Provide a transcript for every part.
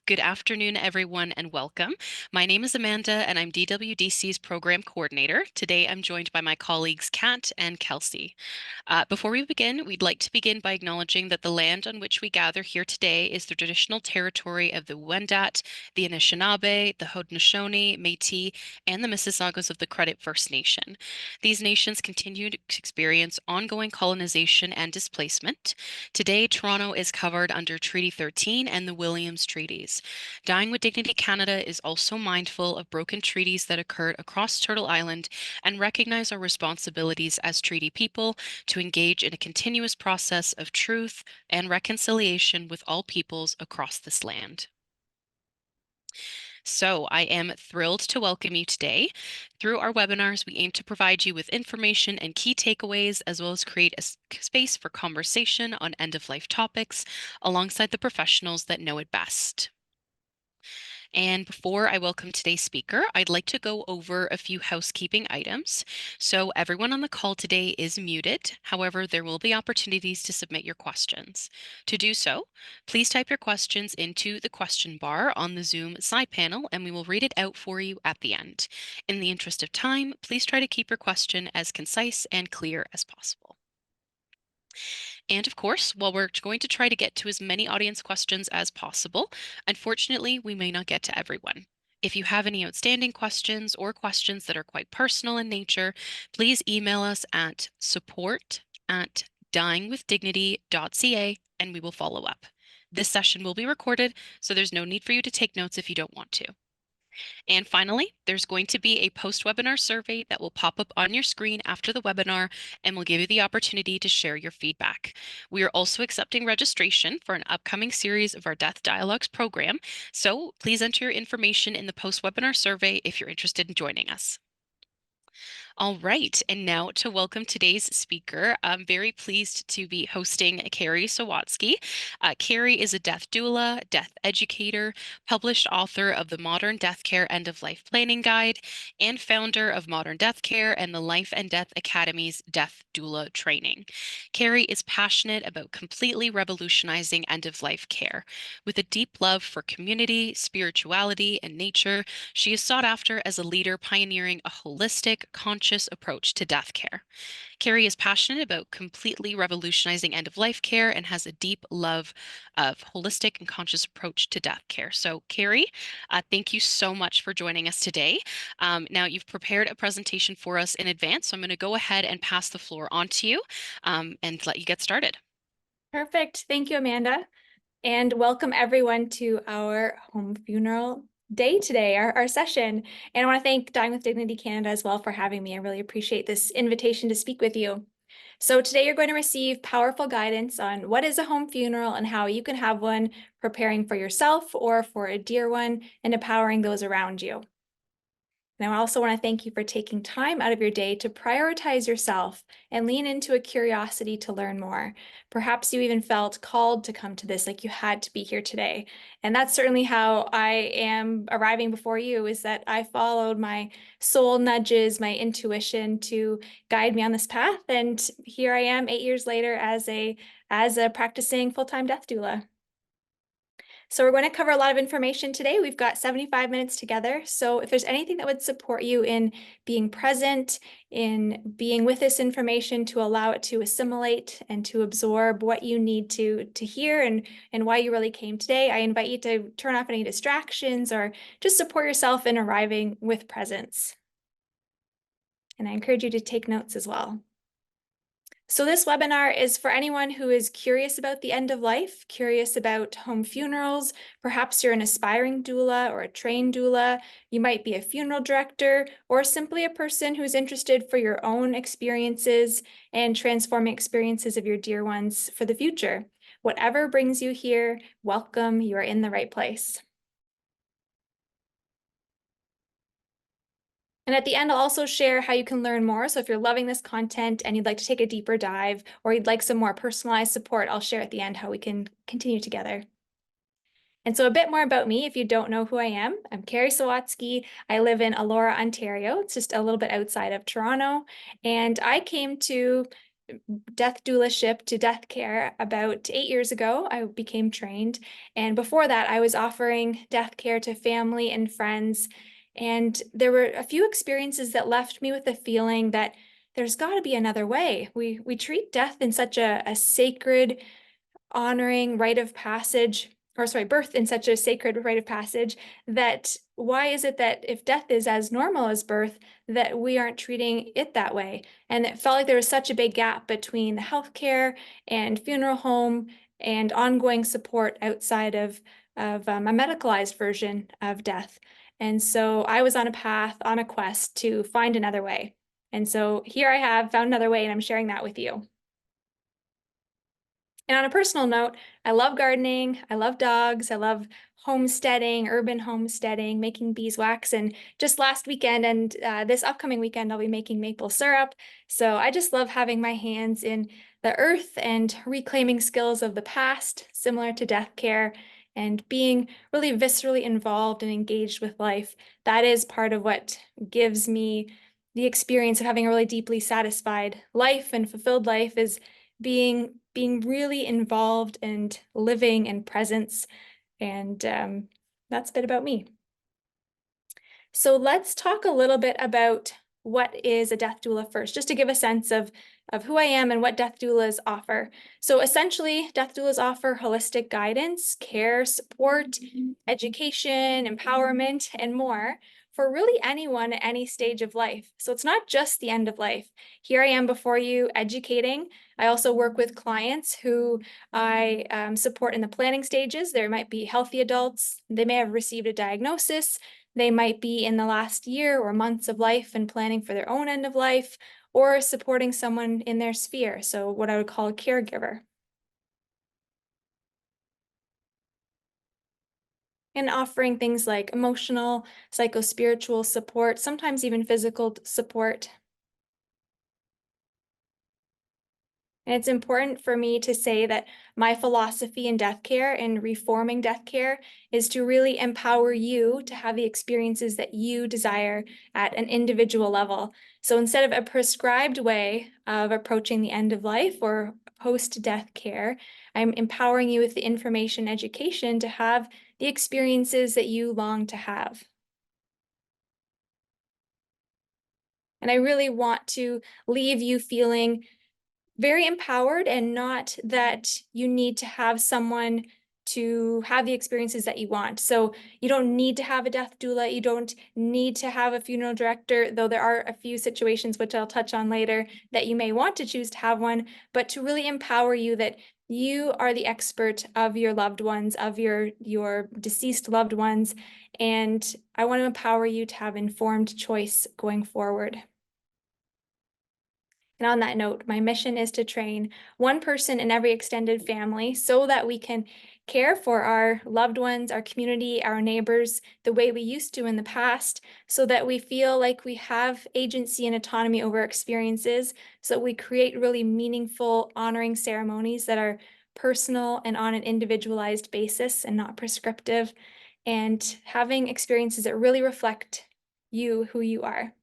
Good afternoon, everyone, and welcome. My name is Amanda, and I'm DWDC's program coordinator. Today, I'm joined by my colleagues Kat and Kelsey. Before we begin, we'd like to begin by acknowledging that the land on which we gather here today is the traditional territory of the Wendat, the Anishinaabe, the Haudenosaunee, Métis, and the Mississaugas of the Credit First Nation. These nations continue to experience ongoing colonization and displacement. Today, Toronto is covered under Treaty 13 and the Williams Treaties. Dying with Dignity Canada is also mindful of broken treaties that occurred across Turtle Island and recognize our responsibilities as treaty people to engage in a continuous process of truth and reconciliation with all peoples across this land. So I am thrilled to welcome you today. Through our webinars, we aim to provide you with information and key takeaways, as well as create a space for conversation on end-of-life topics alongside the professionals that know it best. And before I welcome today's speaker, I'd like to go over a few housekeeping items. So everyone on the call today is muted. However, there will be opportunities to submit your questions. To do so, please type your questions into the question bar on the Zoom side panel, and we will read it out for you at the end. In the interest of time, please try to keep your question as concise and clear as possible. And of course, while we're going to try to get to as many audience questions as possible, unfortunately, we may not get to everyone. If you have any outstanding questions or questions that are quite personal in nature, please email us at support@dyingwithdignity.ca and we will follow up. This session will be recorded, so there's no need for you to take notes if you don't want to. And finally, there's going to be a post-webinar survey that will pop up on your screen after the webinar and will give you the opportunity to share your feedback. We are also accepting registration for an upcoming series of our Death Dialogues program, so please enter your information in the post-webinar survey if you're interested in joining us. All right, and now to welcome today's speaker, I'm very pleased to be hosting Karry Sawatsky. Karry is a death doula, death educator, published author of the Modern Death Care End-of-Life Planning Guide, and founder of Modern Death Care and the Life and Death Academy's Death Doula Training. Karry is passionate about completely revolutionizing end-of-life care. With a deep love for community, spirituality, and nature, she is sought after as a leader pioneering a holistic, conscious approach to death care. Karry is passionate about completely revolutionizing end-of-life care and has a deep love of holistic and conscious approach to death care. So Karry, thank you so much for joining us today. Now you've prepared a presentation for us in advance, so I'm going to go ahead and pass the floor on to you and let you get started. Perfect. Thank you, Amanda. And welcome everyone to our home funeral day today, our session. And I want to thank Dying with Dignity Canada as well for having me. I really appreciate this invitation to speak with you. So today you're going to receive powerful guidance on what is a home funeral and how you can have one, preparing for yourself or for a dear one, and empowering those around you. And I also want to thank you for taking time out of your day to prioritize yourself and lean into a curiosity to learn more. Perhaps you even felt called to come to this, like you had to be here today. And that's certainly how I am arriving before you, is that I followed my soul nudges, my intuition to guide me on this path. And here I am 8 years later as a practicing full-time death doula. So we're going to cover a lot of information today. We've got 75 minutes together. So if there's anything that would support you in being present, in being with this information to allow it to assimilate and to absorb what you need to hear and why you really came today, I invite you to turn off any distractions or just support yourself in arriving with presence. And I encourage you to take notes as well. So this webinar is for anyone who is curious about the end of life, curious about home funerals. Perhaps you're an aspiring doula or a trained doula. You might be a funeral director or simply a person who's interested for your own experiences and transforming experiences of your dear ones for the future. Whatever brings you here, welcome. You are in the right place. And at the end, I'll also share how you can learn more. So if you're loving this content and you'd like to take a deeper dive or you'd like some more personalized support, I'll share at the end how we can continue together. And so a bit more about me, if you don't know who I am. I'm Karry Sawatsky. I live in Elora, Ontario. It's just a little bit outside of Toronto. And I came to death doulaship to death care about 8 years ago. I became trained. And before that, I was offering death care to family and friends. And there were a few experiences that left me with the feeling that there's got to be another way. We treat death in such a sacred, honoring rite of passage, or sorry, birth in such a sacred rite of passage, that why is it that if death is as normal as birth, that we aren't treating it that way? And it felt like there was such a big gap between the healthcare and funeral home and ongoing support outside of a medicalized version of death. And so I was on a path, on a quest to find another way. And so here I have found another way, and I'm sharing that with you. And on a personal note, I love gardening, I love dogs, I love homesteading, urban homesteading, making beeswax. And just last weekend and this upcoming weekend, I'll be making maple syrup. So I just love having my hands in the earth and reclaiming skills of the past, similar to death care, and being really viscerally involved and engaged with life. That is part of what gives me the experience of having a really deeply satisfied life and fulfilled life, is being really involved and living in presence. And that's a bit about me. So let's talk a little bit about what is a death doula first, just to give a sense of who I am and what death doulas offer. So essentially, death doulas offer holistic guidance, care, support, education, empowerment, and more for really anyone at any stage of life. So it's not just the end of life. Here I am before you educating. I also work with clients who I support in the planning stages. There might be healthy adults. They may have received a diagnosis. They might be in the last year or months of life and planning for their own end of life, or supporting someone in their sphere, so what I would call a caregiver. And offering things like emotional, psychospiritual support, sometimes even physical support. And it's important for me to say that my philosophy in death care and reforming death care is to really empower you to have the experiences that you desire at an individual level. So instead of a prescribed way of approaching the end of life or post-death care, I'm empowering you with the information education to have the experiences that you long to have. And I really want to leave you feeling very empowered, and not that you need to have someone to have the experiences that you want. So you don't need to have a death doula. You don't need to have a funeral director, though there are a few situations, which I'll touch on later, that you may want to choose to have one, but to really empower you that you are the expert of your loved ones, of your deceased loved ones. And I want to empower you to have informed choice going forward. And on that note, my mission is to train one person in every extended family so that we can care for our loved ones, our community, our neighbors, the way we used to in the past, so that we feel like we have agency and autonomy over experiences, so that we create really meaningful, honoring ceremonies that are personal and on an individualized basis and not prescriptive, and having experiences that really reflect you, who you are.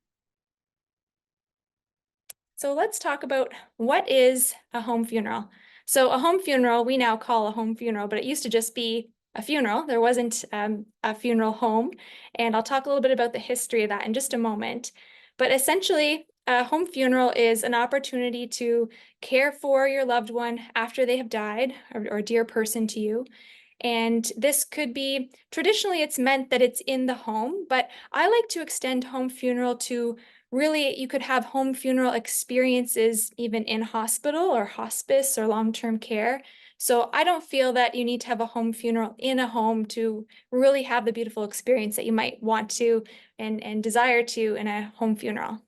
So let's talk about what is a home funeral. So a home funeral, we now call a home funeral, but it used to just be a funeral. There wasn't a funeral home. And I'll talk a little bit about the history of that in just a moment. But essentially, a home funeral is an opportunity to care for your loved one after they have died, or a dear person to you. And this could be, traditionally it's meant that it's in the home, but I like to extend home funeral to really, you could have home funeral experiences even in hospital or hospice or long-term care. So I don't feel that you need to have a home funeral in a home to really have the beautiful experience that you might want to and desire to in a home funeral.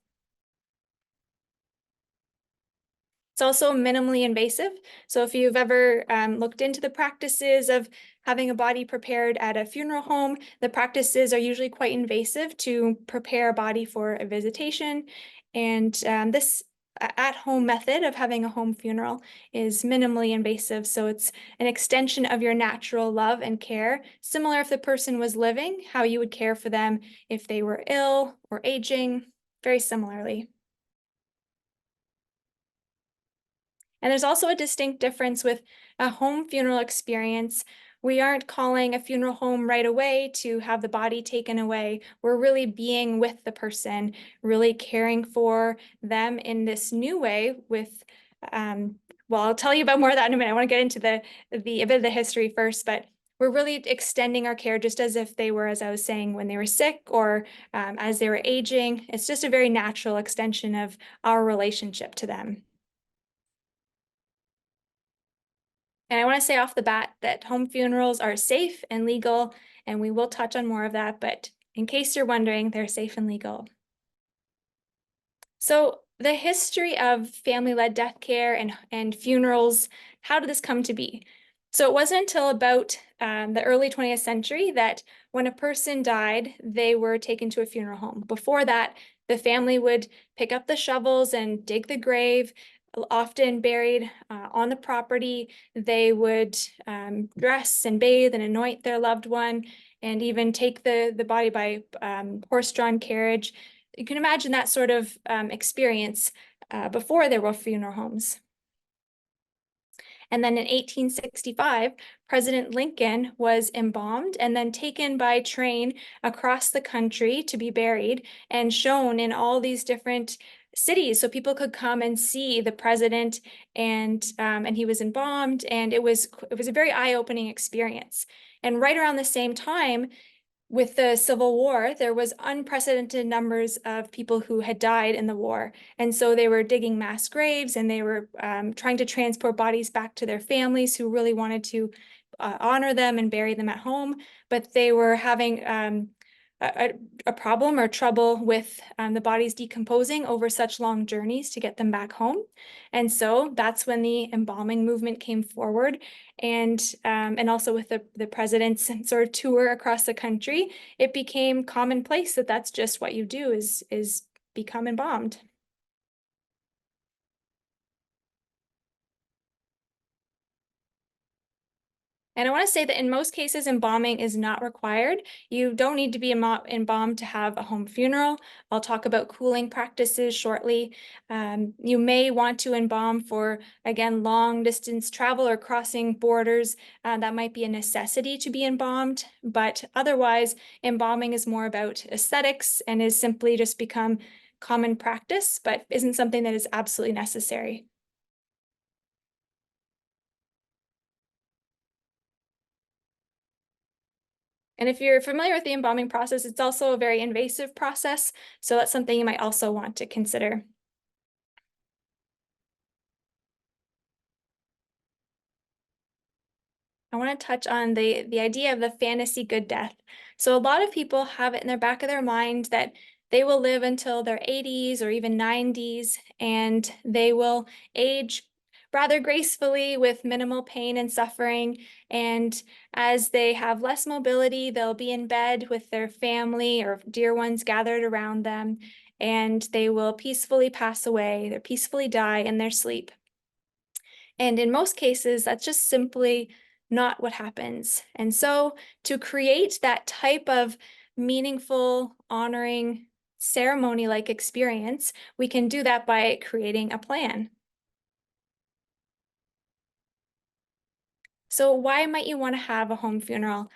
It's also minimally invasive. So if you've ever looked into the practices of having a body prepared at a funeral home, the practices are usually quite invasive to prepare a body for a visitation. And this at-home method of having a home funeral is minimally invasive. So it's an extension of your natural love and care, similar if the person was living, how you would care for them if they were ill or aging, very similarly. And there's also a distinct difference with a home funeral experience. We aren't calling a funeral home right away to have the body taken away. We're really being with the person, really caring for them in this new way with, well, I'll tell you about more of that in a minute. I want to get into a bit of the history first, but we're really extending our care just as if they were, as I was saying, when they were sick or as they were aging. It's just a very natural extension of our relationship to them. And I want to say off the bat that home funerals are safe and legal, and we will touch on more of that, but in case you're wondering, they're safe and legal. So the history of family-led death care and funerals, how did this come to be? So it wasn't until about the early 20th century that when a person died, they were taken to a funeral home. Before that, the family would pick up the shovels and dig the grave, often buried on the property. They would dress and bathe and anoint their loved one, and even take the body by horse-drawn carriage. You can imagine that sort of experience before there were funeral homes. And then in 1865, President Lincoln was embalmed and then taken by train across the country to be buried and shown in all these different cities so people could come and see the president, and he was embalmed, and it was a very eye-opening experience. And right around the same time, with the Civil War, there was unprecedented numbers of people who had died in the war. And so they were digging mass graves, and they were trying to transport bodies back to their families who really wanted to honor them and bury them at home. But they were having a problem or trouble with the bodies decomposing over such long journeys to get them back home. And so that's when the embalming movement came forward. And also with the president's sort of tour across the country, it became commonplace that that's just what you do is become embalmed. And I want to say that in most cases, embalming is not required. You don't need to be embalmed to have a home funeral. I'll talk about cooling practices shortly. You may want to embalm for, again, long distance travel or crossing borders. That might be a necessity to be embalmed, but otherwise, embalming is more about aesthetics and is simply just become common practice, but isn't something that is absolutely necessary. And if you're familiar with the embalming process, it's also a very invasive process, so that's something you might also want to consider. I want to touch on the idea of the fantasy good death. So a lot of people have it in their back of their mind that they will live until their 80s or even 90s, and they will age rather gracefully with minimal pain and suffering. And as they have less mobility, they'll be in bed with their family or dear ones gathered around them, and they will peacefully pass away, they peacefully die in their sleep. And in most cases, that's just simply not what happens. And so to create that type of meaningful, honoring, ceremony-like experience, we can do that by creating a plan. So why might you want to have a home funeral?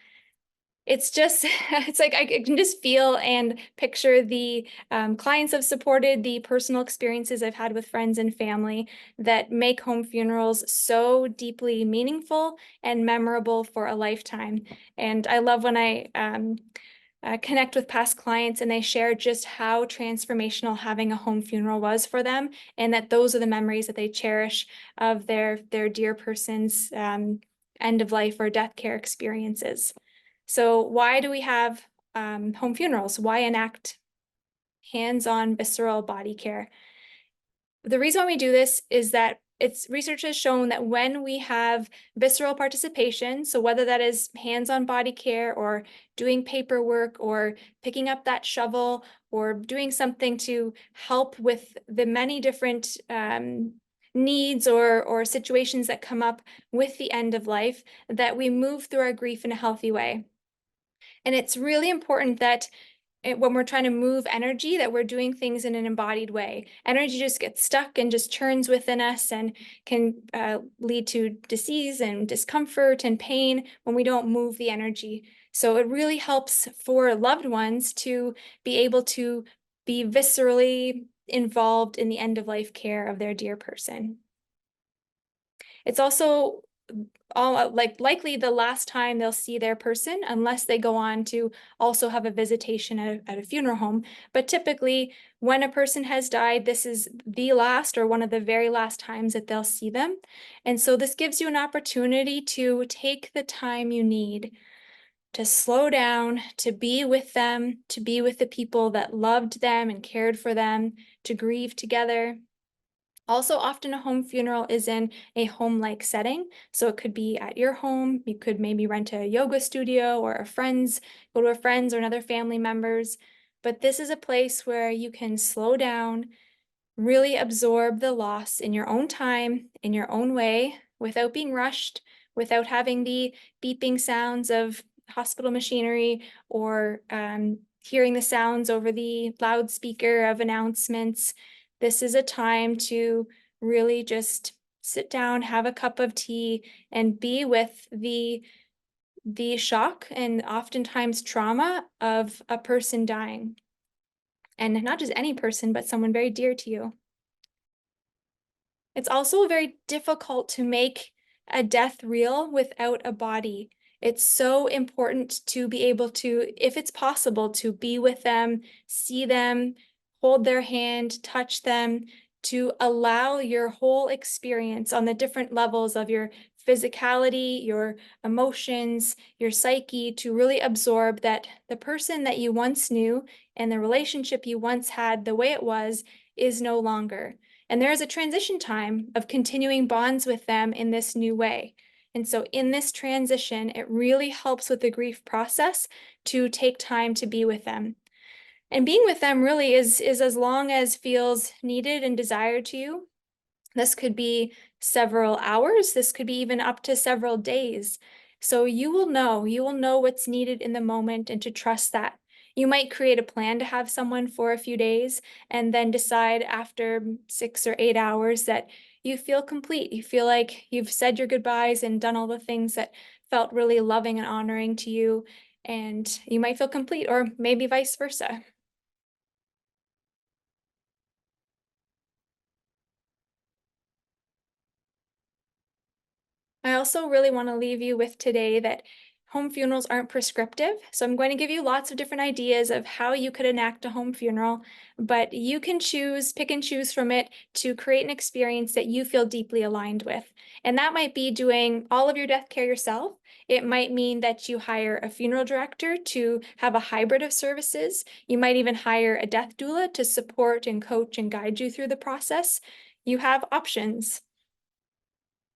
It's just, it's like I can just feel and picture the clients I've supported, the personal experiences I've had with friends and family that make home funerals so deeply meaningful and memorable for a lifetime. And I love when I connect with past clients and they share just how transformational having a home funeral was for them, and that those are the memories that they cherish of their dear person's end of life or death care experiences. So why do we have home funerals? Why enact hands-on visceral body care? The reason why we do this is that research has shown that when we have visceral participation, so whether that is hands-on body care or doing paperwork or picking up that shovel or doing something to help with the many different needs or situations that come up with the end of life, that we move through our grief in a healthy way. And it's really important that when we're trying to move energy, that we're doing things in an embodied way. Energy just gets stuck and just churns within us and can lead to disease and discomfort and pain when we don't move the energy. So it really helps for loved ones to be able to be viscerally involved in the end of life care of their dear person. It's also likely the last time they'll see their person, unless they go on to also have a visitation at a funeral home. But typically, when a person has died, this is the last or one of the very last times that they'll see them. And so this gives you an opportunity to take the time you need to slow down, to be with them, to be with the people that loved them and cared for them, to grieve together. Also, often a home funeral is in a home-like setting. So it could be at your home. You could maybe rent a yoga studio or go to a friend's or another family member's. But this is a place where you can slow down, really absorb the loss in your own time, in your own way, without being rushed, without having the beeping sounds of hospital machinery or hearing the sounds over the loudspeaker of announcements. This is a time to really just sit down, have a cup of tea, and be with the shock and oftentimes trauma of a person dying. And not just any person, but someone very dear to you. It's also very difficult to make a death real without a body. It's so important to be able to, if it's possible, to be with them, see them, hold their hand, touch them, to allow your whole experience on the different levels of your physicality, your emotions, your psyche, to really absorb that the person that you once knew and the relationship you once had, the way it was, is no longer. And there is a transition time of continuing bonds with them in this new way. And so in this transition, it really helps with the grief process to take time to be with them. And being with them really is as long as feels needed and desired to you. This could be several hours. This could be even up to several days. So you will know what's needed in the moment and to trust that. You might create a plan to have someone for a few days and then decide after 6 or 8 hours that you feel complete. You feel like you've said your goodbyes and done all the things that felt really loving and honoring to you, and you might feel complete, or maybe vice versa. I also really want to leave you with today that home funerals aren't prescriptive. So I'm going to give you lots of different ideas of how you could enact a home funeral, but you can pick and choose from it to create an experience that you feel deeply aligned with. And that might be doing all of your death care yourself. It might mean that you hire a funeral director to have a hybrid of services. You might even hire a death doula to support and coach and guide you through the process. You have options.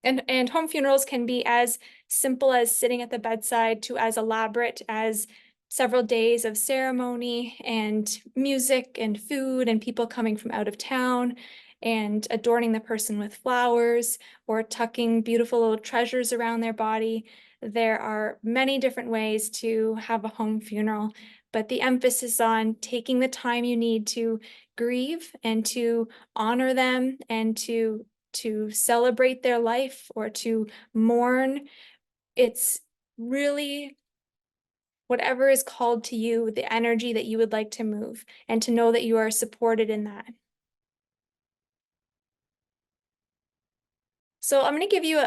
And home funerals can be as simple as sitting at the bedside to as elaborate as several days of ceremony and music and food and people coming from out of town and adorning the person with flowers or tucking beautiful little treasures around their body. There are many different ways to have a home funeral, but the emphasis on taking the time you need to grieve and to honor them and to celebrate their life or to mourn. It's really whatever is called to you, the energy that you would like to move, and to know that you are supported in that. So I'm going to give you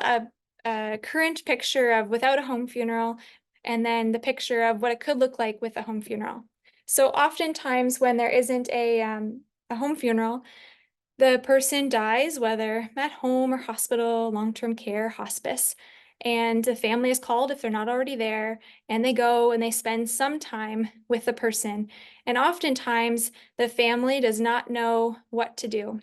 a current picture of without a home funeral, and then the picture of what it could look like with a home funeral. So oftentimes when there isn't a home funeral, the person dies, whether at home or hospital, long-term care, hospice, and the family is called if they're not already there, and they go and they spend some time with the person. And oftentimes the family does not know what to do.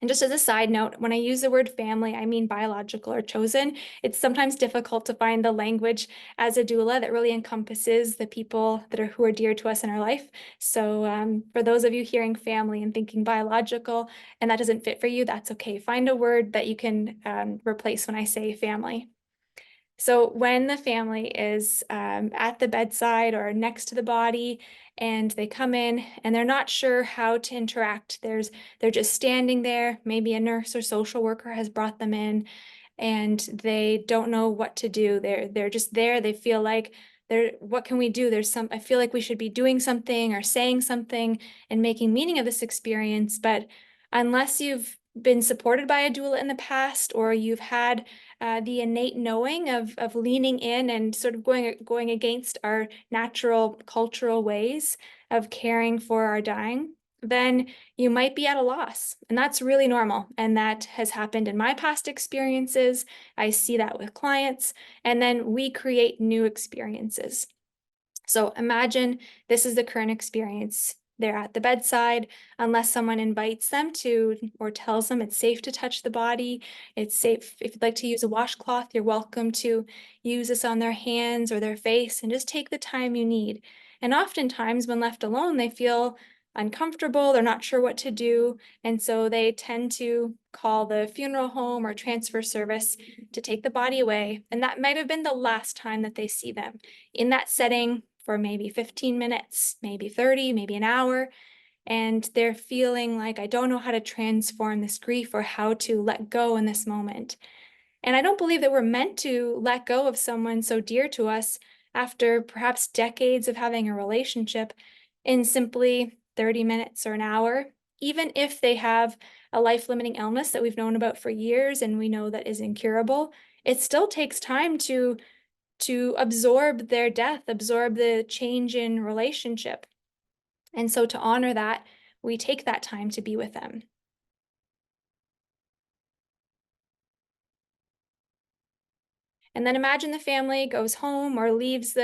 And just as a side note, when I use the word family, I mean biological or chosen. It's sometimes difficult to find the language as a doula that really encompasses the people who are dear to us in our life. So for those of you hearing family and thinking biological, and that doesn't fit for you, that's okay. Find a word that you can replace when I say family. So when the family is at the bedside or next to the body, and they come in and they're not sure how to interact, they're just standing there. Maybe a nurse or social worker has brought them in, and they don't know what to do. They're just there. They feel like what can we do? I feel like we should be doing something or saying something and making meaning of this experience. But unless you've been supported by a doula in the past, or you've had the innate knowing of leaning in and sort of going against our natural cultural ways of caring for our dying, then you might be at a loss. And that's really normal. And that has happened in my past experiences. I see that with clients, and then we create new experiences. So imagine this is the current experience. They're at the bedside, unless someone invites them to or tells them it's safe to touch the body. It's safe. If you'd like to use a washcloth, you're welcome to use this on their hands or their face, and just take the time you need. And oftentimes, when left alone, they feel uncomfortable. They're not sure what to do. And so they tend to call the funeral home or transfer service to take the body away. And that might have been the last time that they see them in that setting for maybe 15 minutes, maybe 30, maybe an hour. And they're feeling like, I don't know how to transform this grief or how to let go in this moment. And I don't believe that we're meant to let go of someone so dear to us after perhaps decades of having a relationship in simply 30 minutes or an hour, even if they have a life-limiting illness that we've known about for years and we know that is incurable. It still takes time to absorb their death, absorb the change in relationship. And so to honor that, we take that time to be with them. And then imagine the family goes home or leaves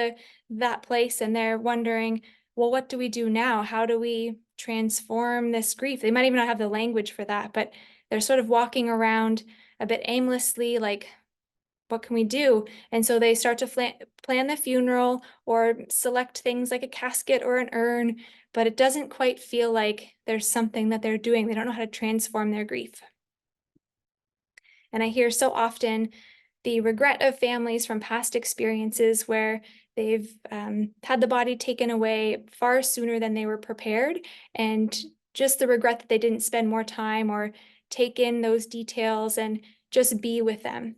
that place, and they're wondering, well, what do we do now? How do we transform this grief? They might even not have the language for that, but they're sort of walking around a bit aimlessly, like, what can we do? And so they start to plan the funeral or select things like a casket or an urn, but it doesn't quite feel like there's something that they're doing. They don't know how to transform their grief. And I hear so often the regret of families from past experiences where they've had the body taken away far sooner than they were prepared, and just the regret that they didn't spend more time or take in those details and just be with them.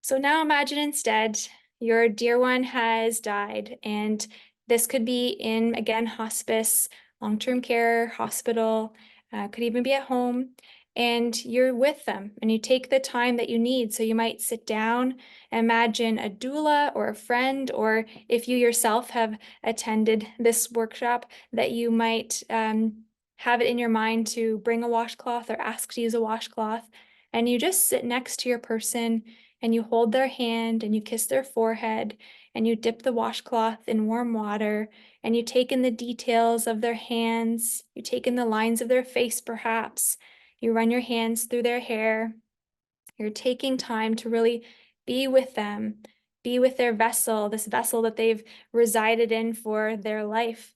So now imagine instead your dear one has died, and this could be in, again, hospice, long-term care, hospital, could even be at home, and you're with them and you take the time that you need. So you might sit down, imagine a doula or a friend, or if you yourself have attended this workshop, that you might have it in your mind to bring a washcloth or ask to use a washcloth, and you just sit next to your person and you hold their hand and you kiss their forehead and you dip the washcloth in warm water and you take in the details of their hands, you take in the lines of their face perhaps, you run your hands through their hair. You're taking time to really be with them, be with their vessel, this vessel that they've resided in for their life,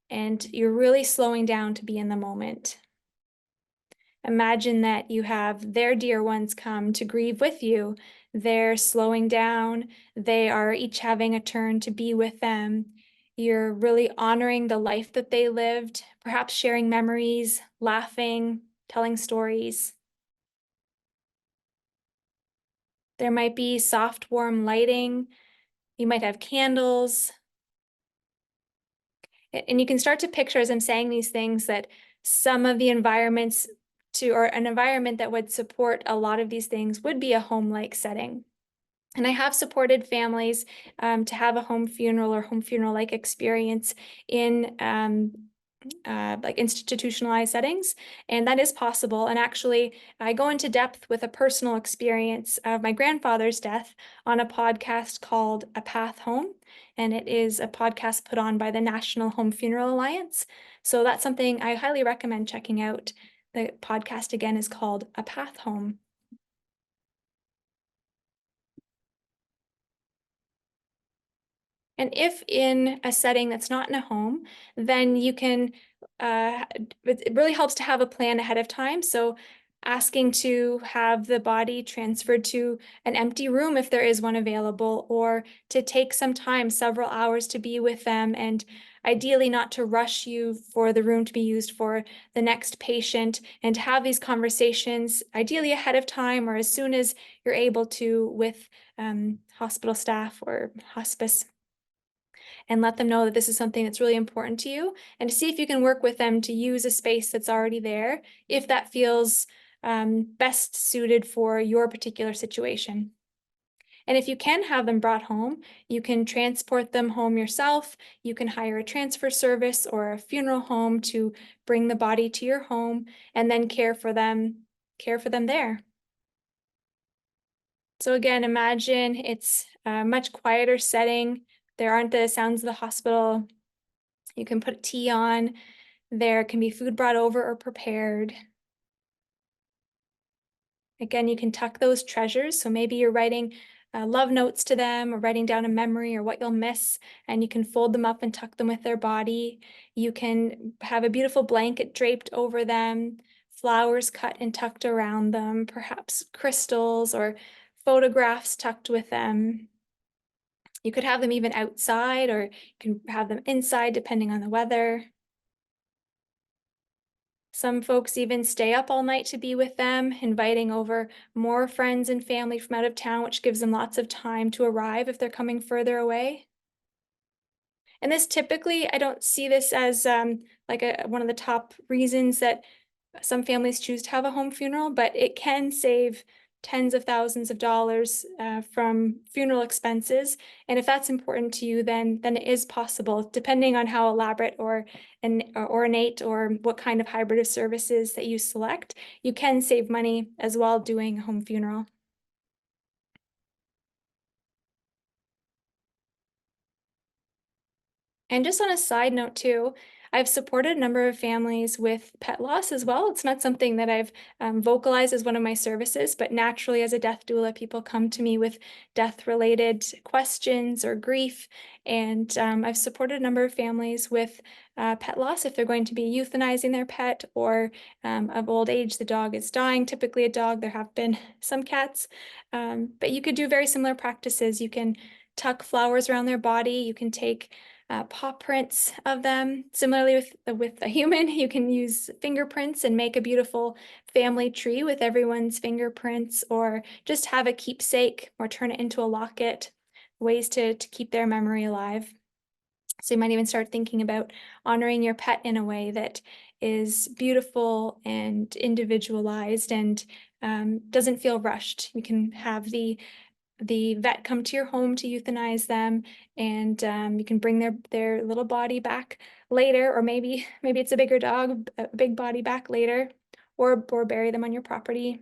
and you're really slowing down to be in the moment. Imagine that you have their dear ones come to grieve with you. They're slowing down. They are each having a turn to be with them. You're really honoring the life that they lived, perhaps sharing memories, laughing, telling stories. There might be soft, warm lighting. You might have candles. And you can start to picture, as I'm saying these things, that some of the environments or an environment that would support a lot of these things would be a home-like setting. And I have supported families to have a home funeral or home funeral-like experience in like institutionalized settings, and that is possible. And actually, I go into depth with a personal experience of my grandfather's death on a podcast called A Path Home, and it is a podcast put on by the National Home Funeral Alliance. So that's something I highly recommend checking out. The podcast again is called A Path Home. And if in a setting that's not in a home, then you can, it really helps to have a plan ahead of time. So asking to have the body transferred to an empty room if there is one available, or to take some time, several hours, to be with them, and ideally not to rush you for the room to be used for the next patient, and to have these conversations ideally ahead of time or as soon as you're able to with hospital staff or hospice, and let them know that this is something that's really important to you, and to see if you can work with them to use a space that's already there if that feels best suited for your particular situation. And if you can have them brought home, you can transport them home yourself. You can hire a transfer service or a funeral home to bring the body to your home and then care for them there. So again, imagine it's a much quieter setting. There aren't the sounds of the hospital. You can put tea on. There can be food brought over or prepared. Again, you can tuck those treasures. So maybe you're writing love notes to them or writing down a memory or what you'll miss, and you can fold them up and tuck them with their body. You can have a beautiful blanket draped over them, flowers cut and tucked around them, perhaps crystals or photographs tucked with them. You could have them even outside, or you can have them inside depending on the weather. Some folks even stay up all night to be with them, inviting over more friends and family from out of town, which gives them lots of time to arrive if they're coming further away. And this typically, I don't see this as like one of the top reasons that some families choose to have a home funeral, but it can save tens of thousands of dollars from funeral expenses. And if that's important to you, then it is possible, depending on how elaborate or ornate or what kind of hybrid of services that you select. You can save money as well doing a home funeral. And just on a side note too, I've supported a number of families with pet loss as well. It's not something that I've vocalized as one of my services, but naturally as a death doula, people come to me with death-related questions or grief. And I've supported a number of families with pet loss if they're going to be euthanizing their pet, or of old age, the dog is dying, typically a dog. There have been some cats. But you could do very similar practices. You can tuck flowers around their body. You can take paw prints of them. Similarly with a human, you can use fingerprints and make a beautiful family tree with everyone's fingerprints, or just have a keepsake or turn it into a locket, ways to keep their memory alive. So you might even start thinking about honoring your pet in a way that is beautiful and individualized and doesn't feel rushed. You can have the vet come to your home to euthanize them, and you can bring their little body back later, or maybe it's a bigger dog, a big body back later, or bury them on your property.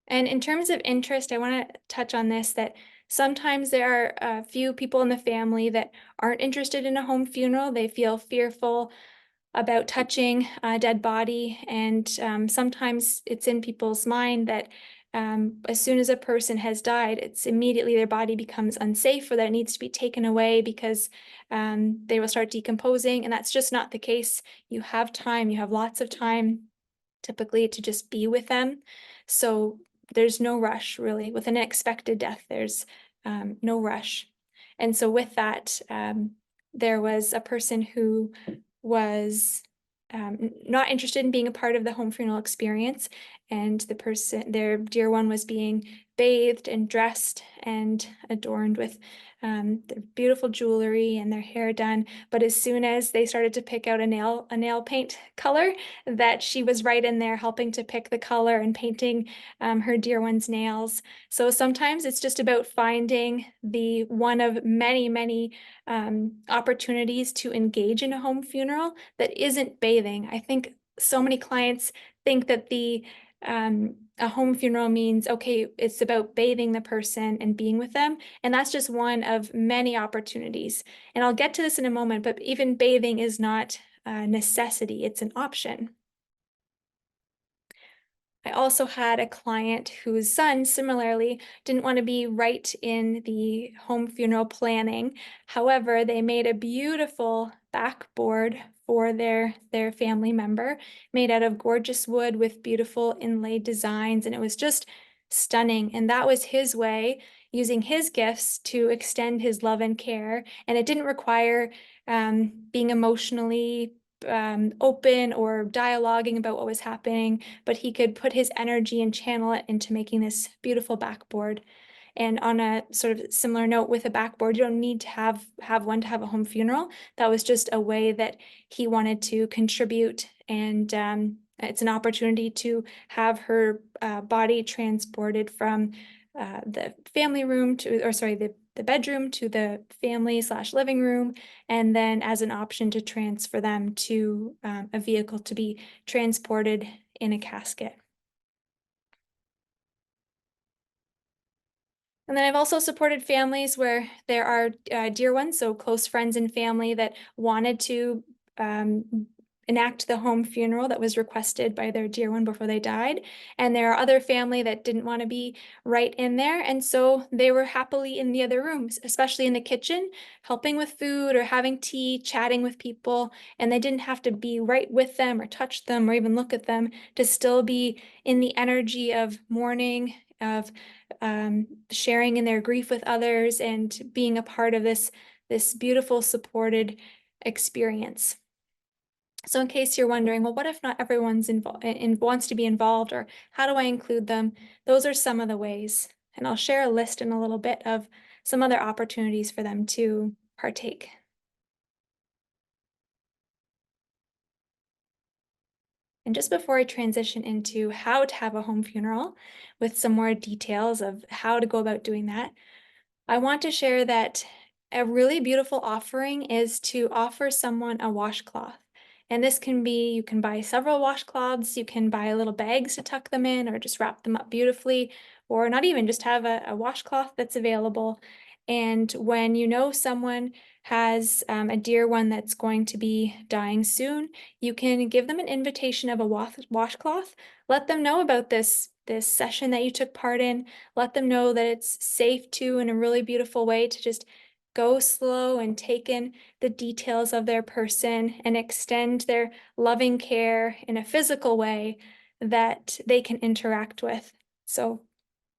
And in terms of interest, I want to touch on this, that sometimes there are a few people in the family that aren't interested in a home funeral. They feel fearful about touching a dead body. And sometimes it's in people's mind that as soon as a person has died, it's immediately their body becomes unsafe, or that it needs to be taken away because they will start decomposing. And that's just not the case. You have time, you have lots of time typically to just be with them. So there's no rush really. With an unexpected death, there's no rush. And so with that, there was a person who was not interested in being a part of the home funeral experience, and their dear one, was being bathed and dressed and adorned with their beautiful jewelry and their hair done. But as soon as they started to pick out a nail paint color, that she was right in there helping to pick the color and painting her dear one's nails. So sometimes it's just about finding the one of many opportunities to engage in a home funeral that isn't bathing. I think so many clients think that a home funeral means, okay, it's about bathing the person and being with them. And that's just one of many opportunities. And I'll get to this in a moment, but even bathing is not a necessity, it's an option. I also had a client whose son similarly didn't want to be right in the home funeral planning. However, they made a beautiful backboard for their family member, made out of gorgeous wood with beautiful inlaid designs, and it was just stunning. And that was his way, using his gifts to extend his love and care. And it didn't require being emotionally open or dialoguing about what was happening, but he could put his energy and channel it into making this beautiful backboard. And on a sort of similar note, with a backboard, you don't need to have one to have a home funeral. That was just a way that he wanted to contribute, and it's an opportunity to have her body transported from the family room to, or sorry, the bedroom to the family/living room, and then as an option to transfer them to a vehicle to be transported in a casket. And then I've also supported families where there are dear ones, so close friends and family that wanted to enact the home funeral that was requested by their dear one before they died. And there are other family that didn't want to be right in there. And so they were happily in the other rooms, especially in the kitchen, helping with food or having tea, chatting with people. And they didn't have to be right with them or touch them or even look at them to still be in the energy of mourning, of sharing in their grief with others, and being a part of this beautiful supported experience. So in case you're wondering, well, what if not everyone's wants to be involved, or how do I include them? Those are some of the ways. And I'll share a list in a little bit of some other opportunities for them to partake. And just before I transition into how to have a home funeral with some more details of how to go about doing that, I want to share that a really beautiful offering is to offer someone a washcloth. And this can be, you can buy several washcloths, you can buy little bags to tuck them in, or just wrap them up beautifully, or not even just have a washcloth that's available. And when you know someone has a dear one that's going to be dying soon, you can give them an invitation of a washcloth, let them know about this session that you took part in, let them know that it's safe to, in a really beautiful way, to just go slow and take in the details of their person and extend their loving care in a physical way that they can interact with. So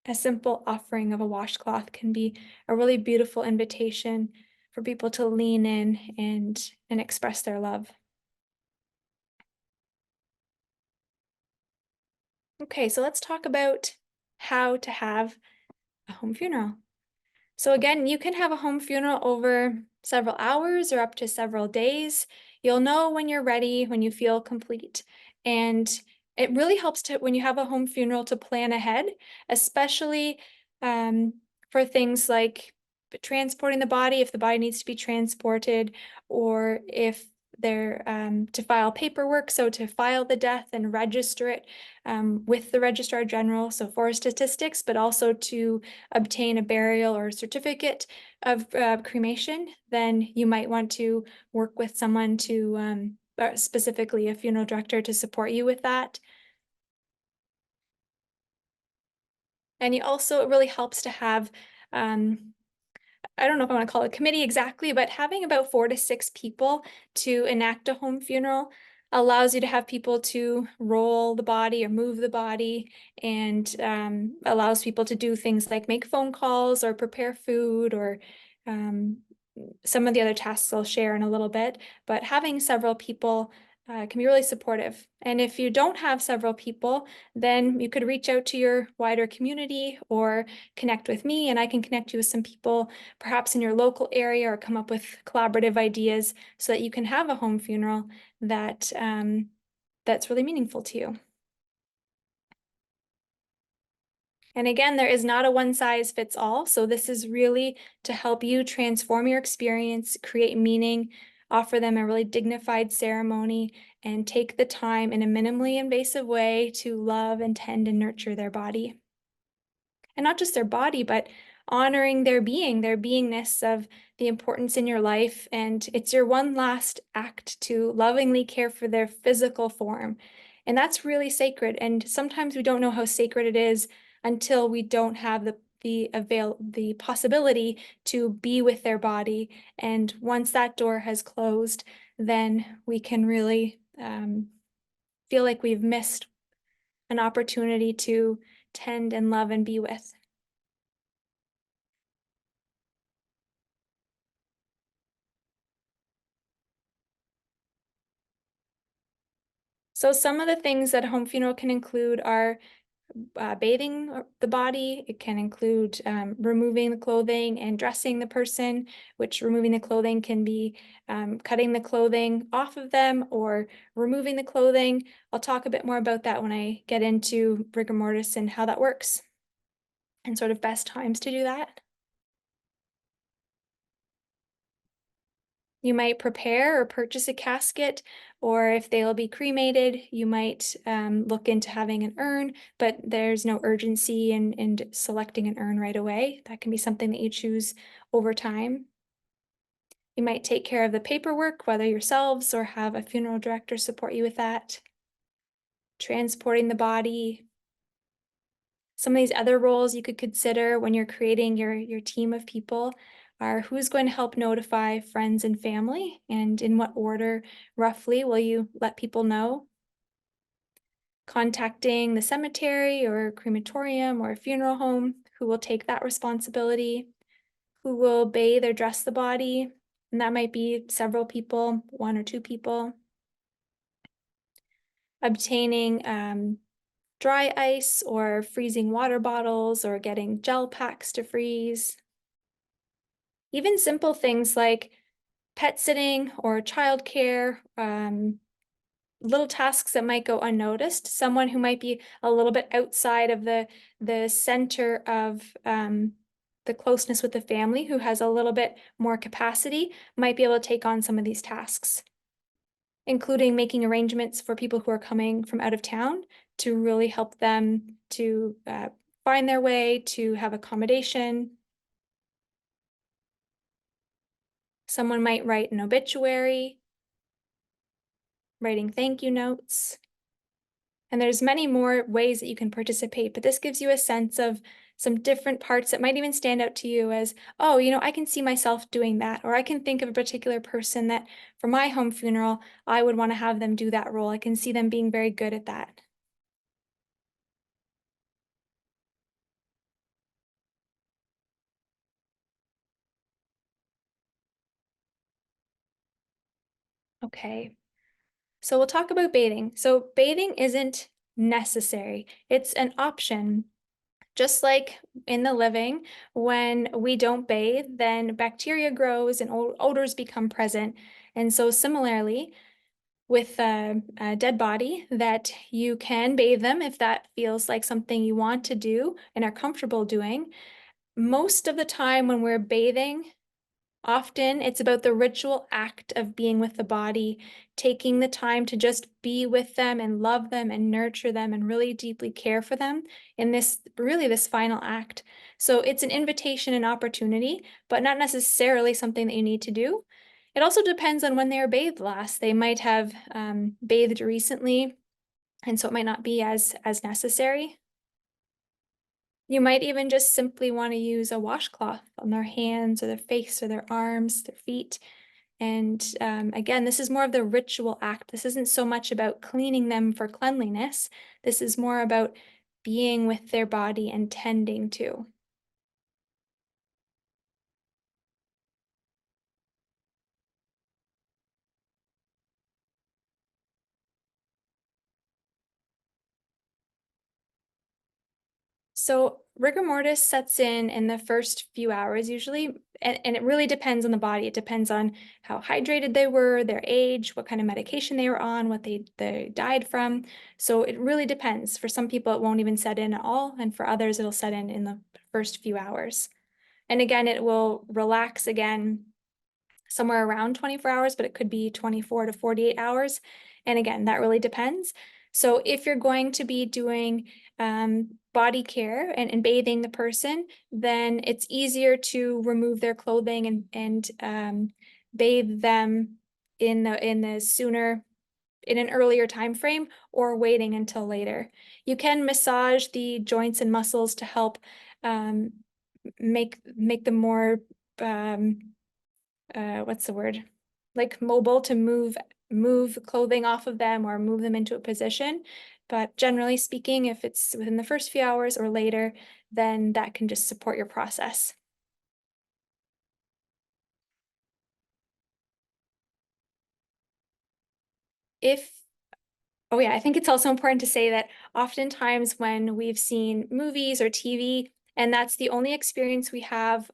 a simple offering of a washcloth can be a really beautiful invitation for people to lean in and express their love. Okay, so let's talk about how to have a home funeral. So again, you can have a home funeral over several hours or up to several days. You'll know when you're ready, when you feel complete. And it really helps to, when you have a home funeral, to plan ahead, especially um, for things like transporting the body, if the body needs to be transported, or if they're to file paperwork, so to file the death and register it with the Registrar General, so for statistics, but also to obtain a burial or a certificate of cremation, then you might want to work with someone to, specifically a funeral director, to support you with that. And you also, it really helps to have, I don't know if I want to call it a committee exactly, but having about 4 to 6 people to enact a home funeral allows you to have people to roll the body or move the body, and allows people to do things like make phone calls or prepare food, or um, some of the other tasks I'll share in a little bit. But having several people can be really supportive. And if you don't have several people, then you could reach out to your wider community or connect with me, and I can connect you with some people perhaps in your local area, or come up with collaborative ideas so that you can have a home funeral that that's really meaningful to you. And again, there is not a one size fits all. So this is really to help you transform your experience, create meaning, offer them a really dignified ceremony, and take the time in a minimally invasive way to love and tend and nurture their body. And not just their body, but honoring their being, their beingness, of the importance in your life. And it's your one last act to lovingly care for their physical form. And that's really sacred. And sometimes we don't know how sacred it is until we don't have the possibility to be with their body. And once that door has closed, then we can really feel like we've missed an opportunity to tend and love and be with. So some of the things that a home funeral can include are bathing the body. It can include removing the clothing and dressing the person, which removing the clothing can be cutting the clothing off of them or removing the clothing. I'll talk a bit more about that when I get into rigor mortis and how that works and sort of best times to do that. You might prepare or purchase a casket, or if they'll be cremated, you might look into having an urn, but there's no urgency in selecting an urn right away. That can be something that you choose over time. You might take care of the paperwork, whether yourselves or have a funeral director support you with that. Transporting the body. Some of these other roles you could consider when you're creating your team of people are who's going to help notify friends and family, and in what order roughly will you let people know? Contacting the cemetery or crematorium or a funeral home, who will take that responsibility, who will bathe or dress the body, and that might be several people, one or two people. Obtaining dry ice or freezing water bottles or getting gel packs to freeze. Even simple things like pet sitting or childcare, little tasks that might go unnoticed. Someone who might be a little bit outside of the center of the closeness with the family, who has a little bit more capacity, might be able to take on some of these tasks, including making arrangements for people who are coming from out of town to really help them to find their way, to have accommodation. Someone might write an obituary, writing thank you notes. And there's many more ways that you can participate, but this gives you a sense of some different parts that might even stand out to you as, oh, I can see myself doing that, or I can think of a particular person that for my home funeral, I would want to have them do that role. I can see them being very good at that. Okay, so we'll talk about bathing. So bathing isn't necessary. It's an option. Just like in the living, when we don't bathe, then bacteria grows and odors become present. And so similarly, with a dead body, that you can bathe them if that feels like something you want to do and are comfortable doing. Most of the time when we're bathing, often it's about the ritual act of being with the body, taking the time to just be with them and love them and nurture them and really deeply care for them in this final act. So it's an invitation and opportunity, but not necessarily something that you need to do. It also depends on when they were bathed last. They might have bathed recently, and so it might not be as necessary. You might even just simply want to use a washcloth on their hands or their face or their arms, their feet. And again, this is more of the ritual act. This isn't so much about cleaning them for cleanliness. This is more about being with their body and tending to. So rigor mortis sets in the first few hours usually, and it really depends on the body. It depends on how hydrated they were, their age, what kind of medication they were on, what they died from. So it really depends. For some people, it won't even set in at all, and for others, it'll set in the first few hours. And again, it will relax again somewhere around 24 hours, but it could be 24 to 48 hours. And again, that really depends. So if you're going to be doing body care and bathing the person, then it's easier to remove their clothing and bathe them in the sooner in an earlier time frame or waiting until later. You can massage the joints and muscles to help make them more what's the word? Like mobile, to move clothing off of them or move them into a position. But generally speaking, if it's within the first few hours or later, then that can just support your process. If Oh yeah, I think it's also important to say that oftentimes when we've seen movies or TV, and that's the only experience we have